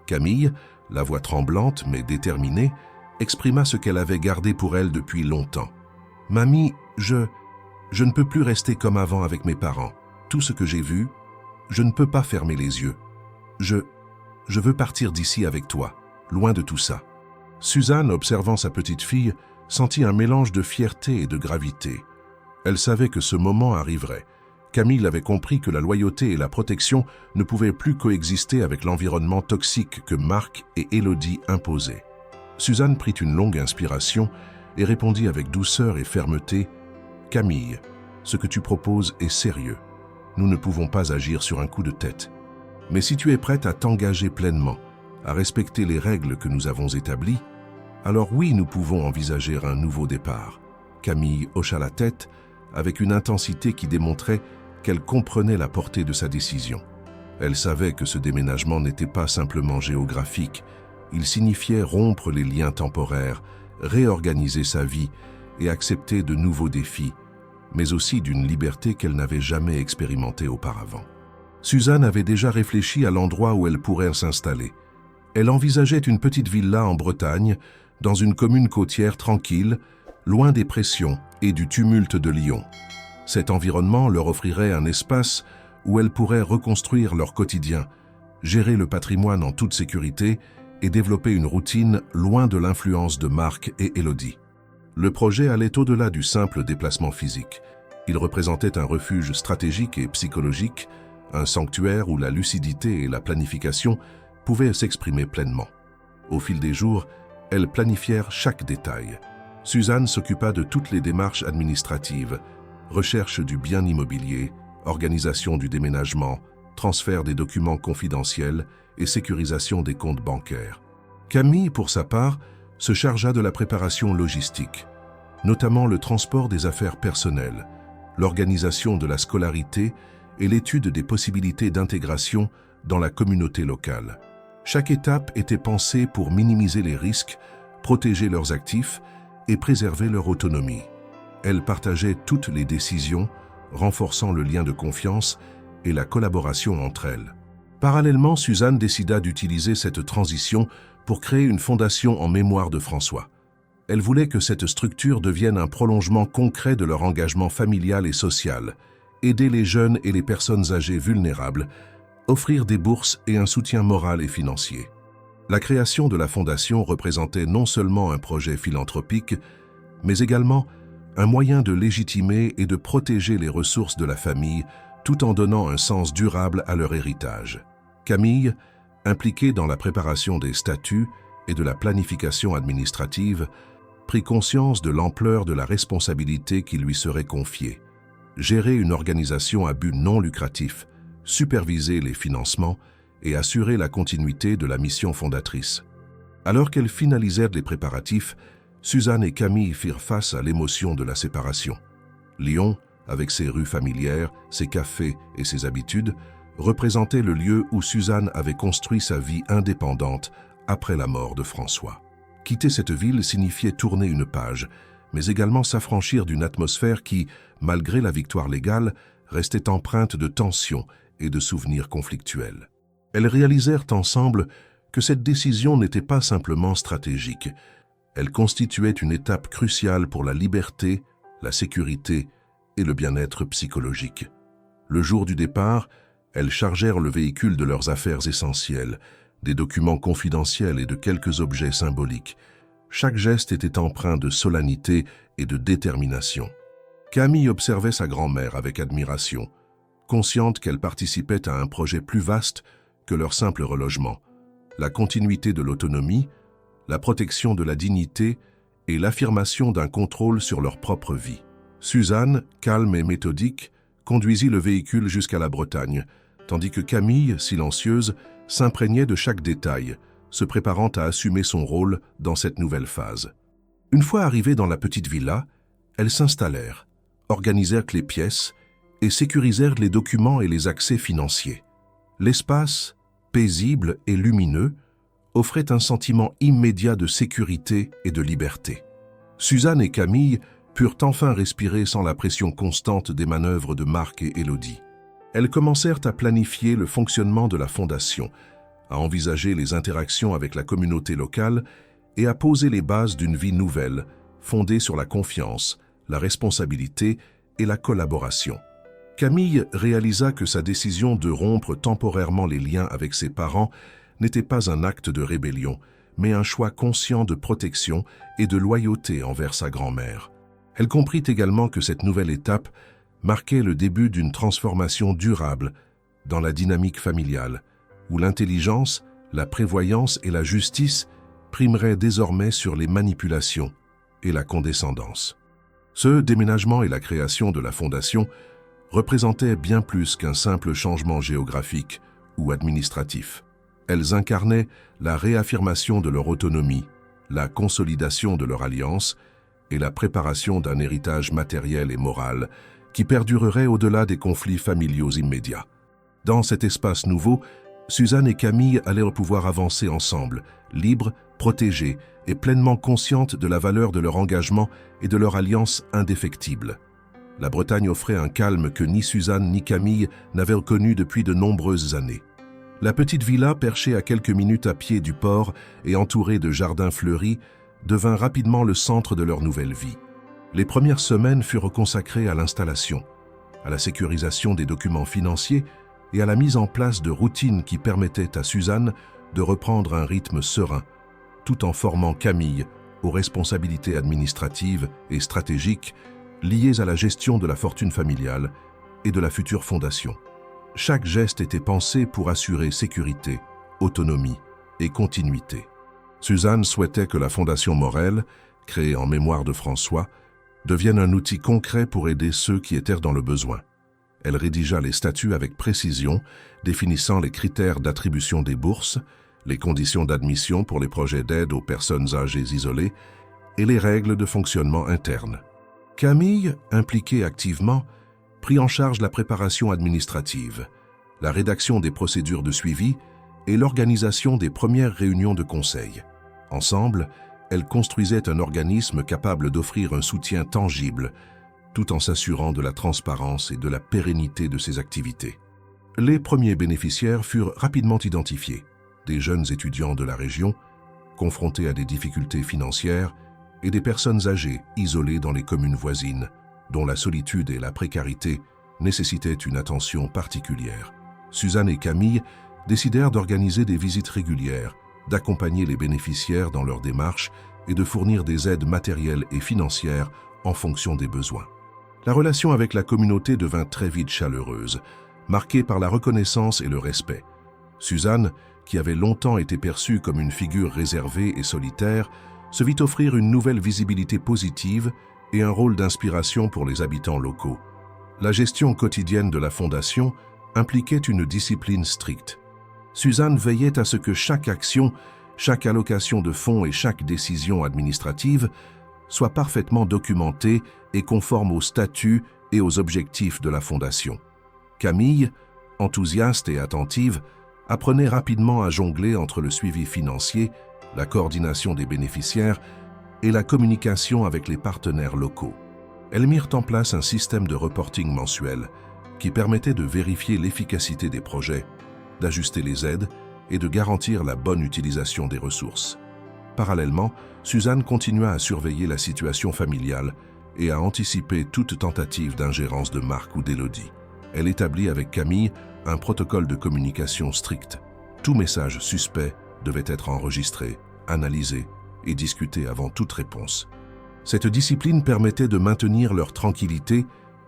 Camille, la voix tremblante mais déterminée, exprima ce qu'elle avait gardé pour elle depuis longtemps. « Mamie, je ne peux plus rester comme avant avec mes parents. Tout ce que j'ai vu, je ne peux pas fermer les yeux. Je veux partir d'ici avec toi, loin de tout ça. » Suzanne, observant sa petite fille, sentit un mélange de fierté et de gravité. Elle savait que ce moment arriverait. Camille avait compris que la loyauté et la protection ne pouvaient plus coexister avec l'environnement toxique que Marc et Élodie imposaient. Suzanne prit une longue inspiration et répondit avec douceur et fermeté « Camille, ce que tu proposes est sérieux. Nous ne pouvons pas agir sur un coup de tête. Mais si tu es prête à t'engager pleinement, à respecter les règles que nous avons établies, alors oui, nous pouvons envisager un nouveau départ. » Camille hocha la tête avec une intensité qui démontrait qu'elle comprenait la portée de sa décision. Elle savait que ce déménagement n'était pas simplement géographique, il signifiait rompre les liens temporaires, réorganiser sa vie et accepter de nouveaux défis, mais aussi d'une liberté qu'elle n'avait jamais expérimentée auparavant. Suzanne avait déjà réfléchi à l'endroit où elle pourrait s'installer. Elle envisageait une petite villa en Bretagne, dans une commune côtière tranquille, loin des pressions et du tumulte de Lyon. Cet environnement leur offrirait un espace où elles pourraient reconstruire leur quotidien, gérer le patrimoine en toute sécurité et développer une routine loin de l'influence de Marc et Élodie. Le projet allait au-delà du simple déplacement physique. Il représentait un refuge stratégique et psychologique, un sanctuaire où la lucidité et la planification pouvaient s'exprimer pleinement. Au fil des jours, elles planifièrent chaque détail. Suzanne s'occupa de toutes les démarches administratives, recherche du bien immobilier, organisation du déménagement, transfert des documents confidentiels et sécurisation des comptes bancaires. Camille, pour sa part, se chargea de la préparation logistique, notamment le transport des affaires personnelles, l'organisation de la scolarité et l'étude des possibilités d'intégration dans la communauté locale. Chaque étape était pensée pour minimiser les risques, protéger leurs actifs et préserver leur autonomie. Elles partageaient toutes les décisions, renforçant le lien de confiance et la collaboration entre elles. Parallèlement, Suzanne décida d'utiliser cette transition pour créer une fondation en mémoire de François. Elle voulait que cette structure devienne un prolongement concret de leur engagement familial et social, aider les jeunes et les personnes âgées vulnérables, offrir des bourses et un soutien moral et financier. La création de la fondation représentait non seulement un projet philanthropique, mais également un moyen de légitimer et de protéger les ressources de la famille tout en donnant un sens durable à leur héritage. Camille, impliquée dans la préparation des statuts et de la planification administrative, prit conscience de l'ampleur de la responsabilité qui lui serait confiée. Gérer une organisation à but non lucratif, superviser les financements et assurer la continuité de la mission fondatrice. Alors qu'elles finalisèrent les préparatifs, Suzanne et Camille firent face à l'émotion de la séparation. Lyon, avec ses rues familières, ses cafés et ses habitudes, représentait le lieu où Suzanne avait construit sa vie indépendante après la mort de François. Quitter cette ville signifiait tourner une page, mais également s'affranchir d'une atmosphère qui, malgré la victoire légale, restait empreinte de tensions et de souvenirs conflictuels. Elles réalisèrent ensemble que cette décision n'était pas simplement stratégique. Elle constituait une étape cruciale pour la liberté, la sécurité et le bien-être psychologique. Le jour du départ, elles chargèrent le véhicule de leurs affaires essentielles, des documents confidentiels et de quelques objets symboliques. Chaque geste était empreint de solennité et de détermination. Camille observait sa grand-mère avec admiration, consciente qu'elle participait à un projet plus vaste que leur simple relogement. La continuité de l'autonomie, la protection de la dignité et l'affirmation d'un contrôle sur leur propre vie. Suzanne, calme et méthodique, conduisit le véhicule jusqu'à la Bretagne, tandis que Camille, silencieuse, s'imprégnait de chaque détail, se préparant à assumer son rôle dans cette nouvelle phase. Une fois arrivées dans la petite villa, elles s'installèrent, organisèrent les pièces et sécurisèrent les documents et les accès financiers. L'espace, paisible et lumineux, offrait un sentiment immédiat de sécurité et de liberté. Suzanne et Camille purent enfin respirer sans la pression constante des manœuvres de Marc et Élodie. Elles commencèrent à planifier le fonctionnement de la fondation, à envisager les interactions avec la communauté locale et à poser les bases d'une vie nouvelle, fondée sur la confiance, la responsabilité et la collaboration. Camille réalisa que sa décision de rompre temporairement les liens avec ses parents n'était pas un acte de rébellion, mais un choix conscient de protection et de loyauté envers sa grand-mère. Elle comprit également que cette nouvelle étape marquait le début d'une transformation durable dans la dynamique familiale, où l'intelligence, la prévoyance et la justice primeraient désormais sur les manipulations et la condescendance. Ce déménagement et la création de la fondation représentaient bien plus qu'un simple changement géographique ou administratif. Elles incarnaient la réaffirmation de leur autonomie, la consolidation de leur alliance et la préparation d'un héritage matériel et moral qui perdurerait au-delà des conflits familiaux immédiats. Dans cet espace nouveau, Suzanne et Camille allaient pouvoir avancer ensemble, libres, protégées et pleinement conscientes de la valeur de leur engagement et de leur alliance indéfectible. La Bretagne offrait un calme que ni Suzanne ni Camille n'avaient connu depuis de nombreuses années. La petite villa, perchée à quelques minutes à pied du port et entourée de jardins fleuris, devint rapidement le centre de leur nouvelle vie. Les premières semaines furent consacrées à l'installation, à la sécurisation des documents financiers et à la mise en place de routines qui permettaient à Suzanne de reprendre un rythme serein, tout en formant Camille aux responsabilités administratives et stratégiques liées à la gestion de la fortune familiale et de la future fondation. Chaque geste était pensé pour assurer sécurité, autonomie et continuité. Suzanne souhaitait que la Fondation Morel, créée en mémoire de François, devienne un outil concret pour aider ceux qui étaient dans le besoin. Elle rédigea les statuts avec précision, définissant les critères d'attribution des bourses, les conditions d'admission pour les projets d'aide aux personnes âgées isolées et les règles de fonctionnement interne. Camille, impliquée activement, prit en charge la préparation administrative, la rédaction des procédures de suivi et l'organisation des premières réunions de conseil. Ensemble, elles construisaient un organisme capable d'offrir un soutien tangible, tout en s'assurant de la transparence et de la pérennité de ses activités. Les premiers bénéficiaires furent rapidement identifiés, des jeunes étudiants de la région, confrontés à des difficultés financières, et des personnes âgées isolées dans les communes voisines, dont la solitude et la précarité nécessitaient une attention particulière. Suzanne et Camille décidèrent d'organiser des visites régulières, d'accompagner les bénéficiaires dans leurs démarches et de fournir des aides matérielles et financières en fonction des besoins. La relation avec la communauté devint très vite chaleureuse, marquée par la reconnaissance et le respect. Suzanne, qui avait longtemps été perçue comme une figure réservée et solitaire, se vit offrir une nouvelle visibilité positive et un rôle d'inspiration pour les habitants locaux. La gestion quotidienne de la Fondation impliquait une discipline stricte. Suzanne veillait à ce que chaque action, chaque allocation de fonds et chaque décision administrative soit parfaitement documentée et conforme aux statuts et aux objectifs de la Fondation. Camille, enthousiaste et attentive, apprenait rapidement à jongler entre le suivi financier, la coordination des bénéficiaires et la communication avec les partenaires locaux. Elles mirent en place un système de reporting mensuel qui permettait de vérifier l'efficacité des projets, d'ajuster les aides et de garantir la bonne utilisation des ressources. Parallèlement, Suzanne continua à surveiller la situation familiale et à anticiper toute tentative d'ingérence de Marc ou d'Élodie. Elle établit avec Camille un protocole de communication strict. Tout message suspect devait être enregistré, analysé et discuté avant toute réponse. Cette discipline permettait de maintenir leur tranquillité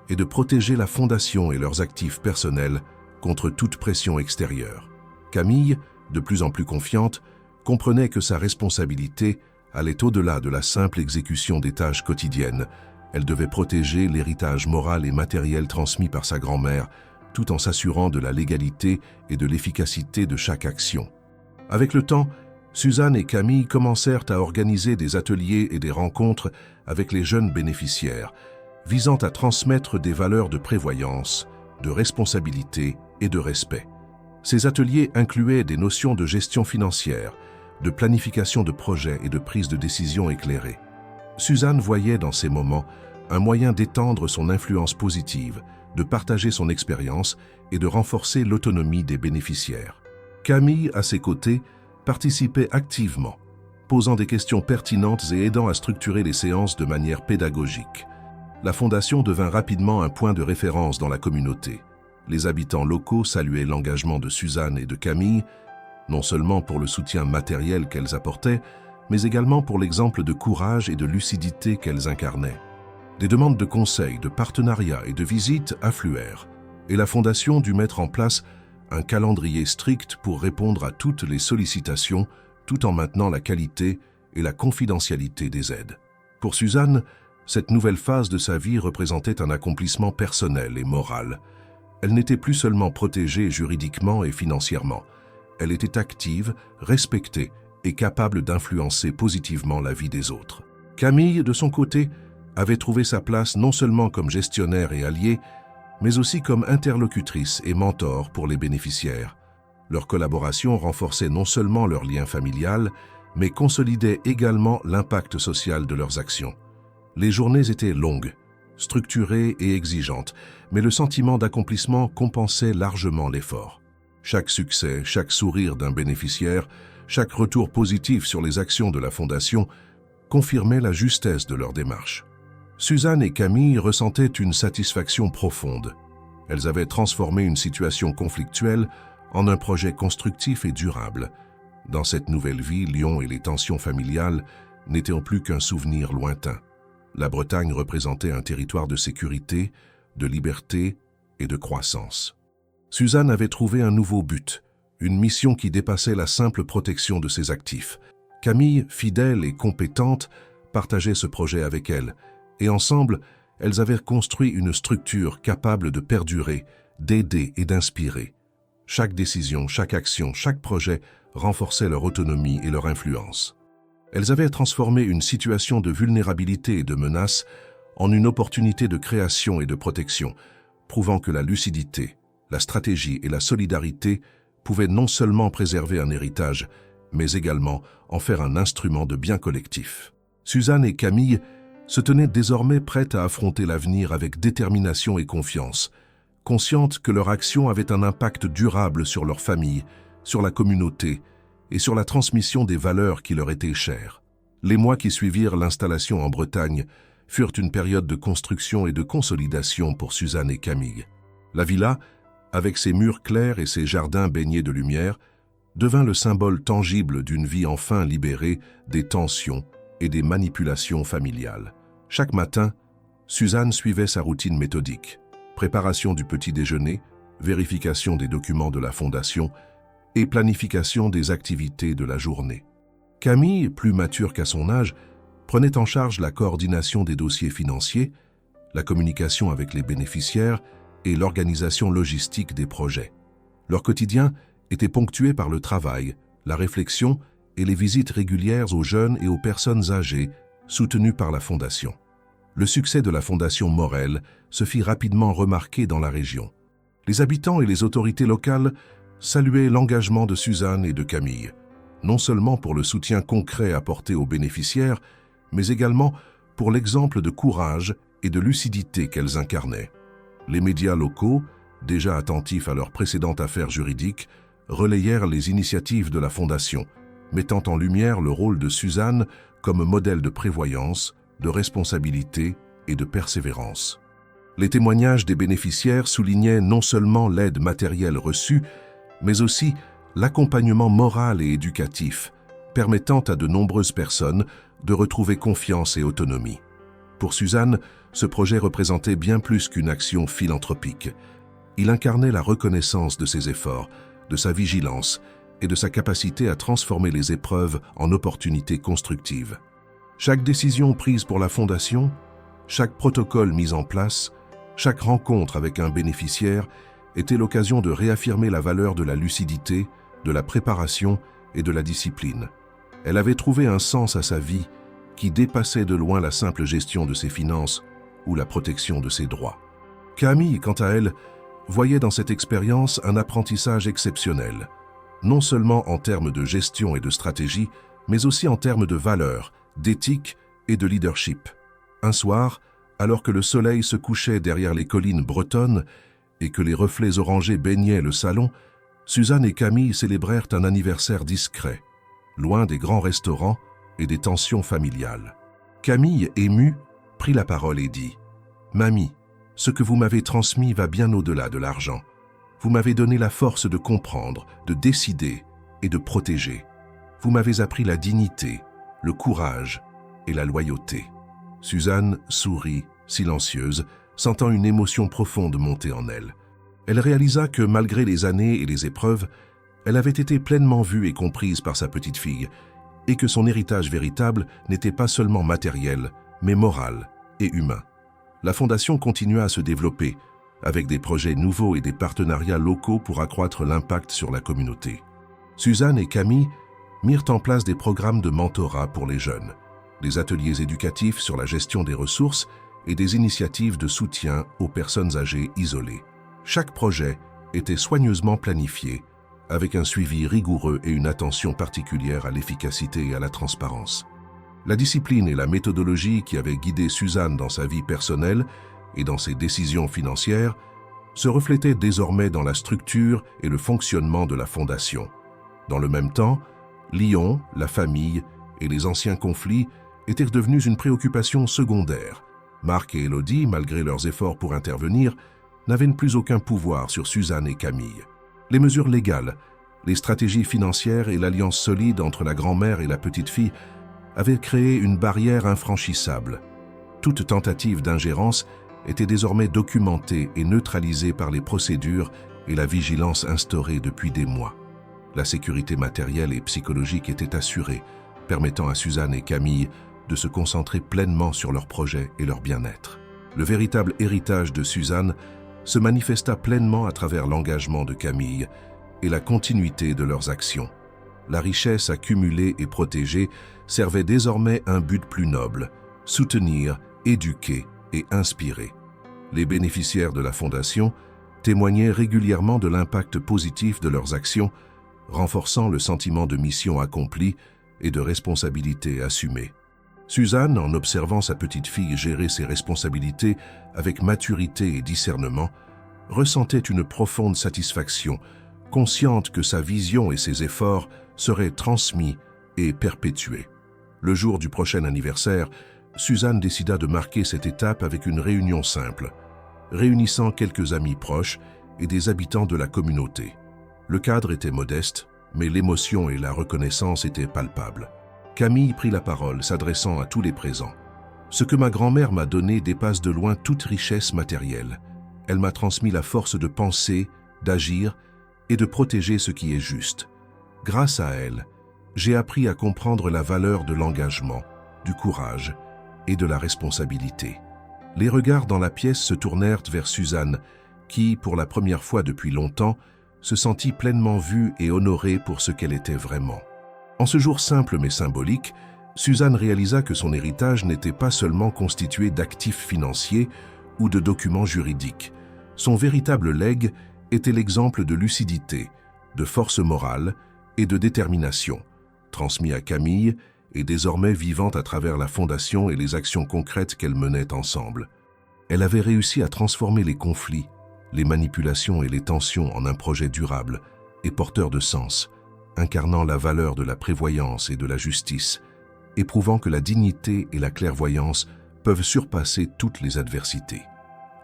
et de protéger la Fondation et leurs actifs personnels contre toute pression extérieure. Camille, de plus en plus confiante, comprenait que sa responsabilité allait au-delà de la simple exécution des tâches quotidiennes. Elle devait protéger l'héritage moral et matériel transmis par sa grand-mère, tout en s'assurant de la légalité et de l'efficacité de chaque action. Avec le temps, Suzanne et Camille commencèrent à organiser des ateliers et des rencontres avec les jeunes bénéficiaires, visant à transmettre des valeurs de prévoyance, de responsabilité et de respect. Ces ateliers incluaient des notions de gestion financière, de planification de projets et de prise de décision éclairée. Suzanne voyait dans ces moments un moyen d'étendre son influence positive, de partager son expérience et de renforcer l'autonomie des bénéficiaires. Camille, à ses côtés, participait activement, posant des questions pertinentes et aidant à structurer les séances de manière pédagogique. La Fondation devint rapidement un point de référence dans la communauté. Les habitants locaux saluaient l'engagement de Suzanne et de Camille, non seulement pour le soutien matériel qu'elles apportaient, mais également pour l'exemple de courage et de lucidité qu'elles incarnaient. Des demandes de conseils, de partenariats et de visites affluèrent, et la Fondation dut mettre en place un calendrier strict pour répondre à toutes les sollicitations, tout en maintenant la qualité et la confidentialité des aides. Pour Suzanne, cette nouvelle phase de sa vie représentait un accomplissement personnel et moral. Elle n'était plus seulement protégée juridiquement et financièrement. Elle était active, respectée et capable d'influencer positivement la vie des autres. Camille, de son côté, avait trouvé sa place non seulement comme gestionnaire et alliée, mais aussi comme interlocutrice et mentor pour les bénéficiaires. Leur collaboration renforçait non seulement leur lien familial, mais consolidait également l'impact social de leurs actions. Les journées étaient longues, structurées et exigeantes, mais le sentiment d'accomplissement compensait largement l'effort. Chaque succès, chaque sourire d'un bénéficiaire, chaque retour positif sur les actions de la Fondation confirmait la justesse de leur démarche. Suzanne et Camille ressentaient une satisfaction profonde. Elles avaient transformé une situation conflictuelle en un projet constructif et durable. Dans cette nouvelle vie, Lyon et les tensions familiales n'étaient plus qu'un souvenir lointain. La Bretagne représentait un territoire de sécurité, de liberté et de croissance. Suzanne avait trouvé un nouveau but, une mission qui dépassait la simple protection de ses actifs. Camille, fidèle et compétente, partageait ce projet avec elle, et ensemble, elles avaient construit une structure capable de perdurer, d'aider et d'inspirer. Chaque décision, chaque action, chaque projet renforçait leur autonomie et leur influence. Elles avaient transformé une situation de vulnérabilité et de menace en une opportunité de création et de protection, prouvant que la lucidité, la stratégie et la solidarité pouvaient non seulement préserver un héritage, mais également en faire un instrument de bien collectif. Suzanne et Camille se tenaient désormais prêtes à affronter l'avenir avec détermination et confiance, conscientes que leur action avait un impact durable sur leur famille, sur la communauté et sur la transmission des valeurs qui leur étaient chères. Les mois qui suivirent l'installation en Bretagne furent une période de construction et de consolidation pour Suzanne et Camille. La villa, avec ses murs clairs et ses jardins baignés de lumière, devint le symbole tangible d'une vie enfin libérée des tensions et des manipulations familiales. Chaque matin, Suzanne suivait sa routine méthodique. Préparation du petit déjeuner, vérification des documents de la fondation et planification des activités de la journée. Camille, plus mature qu'à son âge, prenait en charge la coordination des dossiers financiers, la communication avec les bénéficiaires et l'organisation logistique des projets. Leur quotidien était ponctué par le travail, la réflexion et les visites régulières aux jeunes et aux personnes âgées soutenues par la Fondation. Le succès de la Fondation Morel se fit rapidement remarquer dans la région. Les habitants et les autorités locales saluaient l'engagement de Suzanne et de Camille, non seulement pour le soutien concret apporté aux bénéficiaires, mais également pour l'exemple de courage et de lucidité qu'elles incarnaient. Les médias locaux, déjà attentifs à leur précédente affaire juridique, relayèrent les initiatives de la Fondation, mettant en lumière le rôle de Suzanne comme modèle de prévoyance, de responsabilité et de persévérance. Les témoignages des bénéficiaires soulignaient non seulement l'aide matérielle reçue, mais aussi l'accompagnement moral et éducatif, permettant à de nombreuses personnes de retrouver confiance et autonomie. Pour Suzanne, ce projet représentait bien plus qu'une action philanthropique. Il incarnait la reconnaissance de ses efforts, de sa vigilance et de sa capacité à transformer les épreuves en opportunités constructives. Chaque décision prise pour la Fondation, chaque protocole mis en place, chaque rencontre avec un bénéficiaire était l'occasion de réaffirmer la valeur de la lucidité, de la préparation et de la discipline. Elle avait trouvé un sens à sa vie qui dépassait de loin la simple gestion de ses finances ou la protection de ses droits. Camille, quant à elle, voyait dans cette expérience un apprentissage exceptionnel, non seulement en termes de gestion et de stratégie, mais aussi en termes de valeurs, d'éthique et de leadership. Un soir, alors que le soleil se couchait derrière les collines bretonnes et que les reflets orangés baignaient le salon, Suzanne et Camille célébrèrent un anniversaire discret, loin des grands restaurants et des tensions familiales. Camille, émue, prit la parole et dit « Mamie, ce que vous m'avez transmis va bien au-delà de l'argent. Vous m'avez donné la force de comprendre, de décider et de protéger. Vous m'avez appris la dignité, le courage et la loyauté. » Suzanne sourit, silencieuse, sentant une émotion profonde monter en elle. Elle réalisa que malgré les années et les épreuves, elle avait été pleinement vue et comprise par sa petite fille, et que son héritage véritable n'était pas seulement matériel, mais moral et humain. La Fondation continua à se développer, avec des projets nouveaux et des partenariats locaux pour accroître l'impact sur la communauté. Suzanne et Camille mirent en place des programmes de mentorat pour les jeunes, des ateliers éducatifs sur la gestion des ressources et des initiatives de soutien aux personnes âgées isolées. Chaque projet était soigneusement planifié, avec un suivi rigoureux et une attention particulière à l'efficacité et à la transparence. La discipline et la méthodologie qui avaient guidé Suzanne dans sa vie personnelle et dans ses décisions financières se reflétaient désormais dans la structure et le fonctionnement de la Fondation. Dans le même temps, Lyon, la famille et les anciens conflits étaient devenus une préoccupation secondaire, Marc et Élodie, malgré leurs efforts pour intervenir, n'avaient plus aucun pouvoir sur Suzanne et Camille. Les mesures légales, les stratégies financières et l'alliance solide entre la grand-mère et la petite-fille avaient créé une barrière infranchissable. Toute tentative d'ingérence était désormais documentée et neutralisée par les procédures et la vigilance instaurée depuis des mois. La sécurité matérielle et psychologique était assurée, permettant à Suzanne et Camille de se concentrer pleinement sur leurs projets et leur bien-être. Le véritable héritage de Suzanne se manifesta pleinement à travers l'engagement de Camille et la continuité de leurs actions. La richesse accumulée et protégée servait désormais un but plus noble: soutenir, éduquer et inspirer. Les bénéficiaires de la Fondation témoignaient régulièrement de l'impact positif de leurs actions, renforçant le sentiment de mission accomplie et de responsabilité assumée. Suzanne, en observant sa petite-fille gérer ses responsabilités avec maturité et discernement, ressentait une profonde satisfaction, consciente que sa vision et ses efforts seraient transmis et perpétués. Le jour du prochain anniversaire, Suzanne décida de marquer cette étape avec une réunion simple, réunissant quelques amis proches et des habitants de la communauté. Le cadre était modeste, mais l'émotion et la reconnaissance étaient palpables. Camille prit la parole, s'adressant à tous les présents. « Ce que ma grand-mère m'a donné dépasse de loin toute richesse matérielle. Elle m'a transmis la force de penser, d'agir et de protéger ce qui est juste. Grâce à elle, j'ai appris à comprendre la valeur de l'engagement, du courage et de la responsabilité. » Les regards dans la pièce se tournèrent vers Suzanne, qui, pour la première fois depuis longtemps, se sentit pleinement vue et honorée pour ce qu'elle était vraiment. En ce jour simple mais symbolique, Suzanne réalisa que son héritage n'était pas seulement constitué d'actifs financiers ou de documents juridiques. Son véritable legs était l'exemple de lucidité, de force morale et de détermination, transmis à Camille et désormais vivant à travers la Fondation et les actions concrètes qu'elle menait ensemble. Elle avait réussi à transformer les conflits, les manipulations et les tensions en un projet durable et porteur de sens, incarnant la valeur de la prévoyance et de la justice, et prouvant que la dignité et la clairvoyance peuvent surpasser toutes les adversités.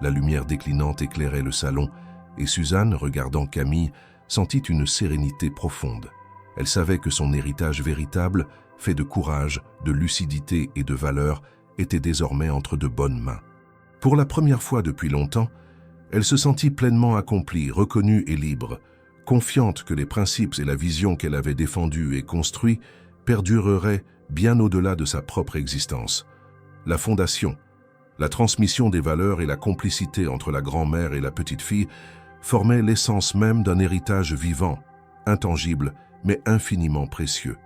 La lumière déclinante éclairait le salon, et Suzanne, regardant Camille, sentit une sérénité profonde. Elle savait que son héritage véritable, fait de courage, de lucidité et de valeur, était désormais entre de bonnes mains. Pour la première fois depuis longtemps, elle se sentit pleinement accomplie, reconnue et libre, confiante que les principes et la vision qu'elle avait défendus et construits perdureraient bien au-delà de sa propre existence. La Fondation, la transmission des valeurs et la complicité entre la grand-mère et la petite-fille formaient l'essence même d'un héritage vivant, intangible, mais infiniment précieux.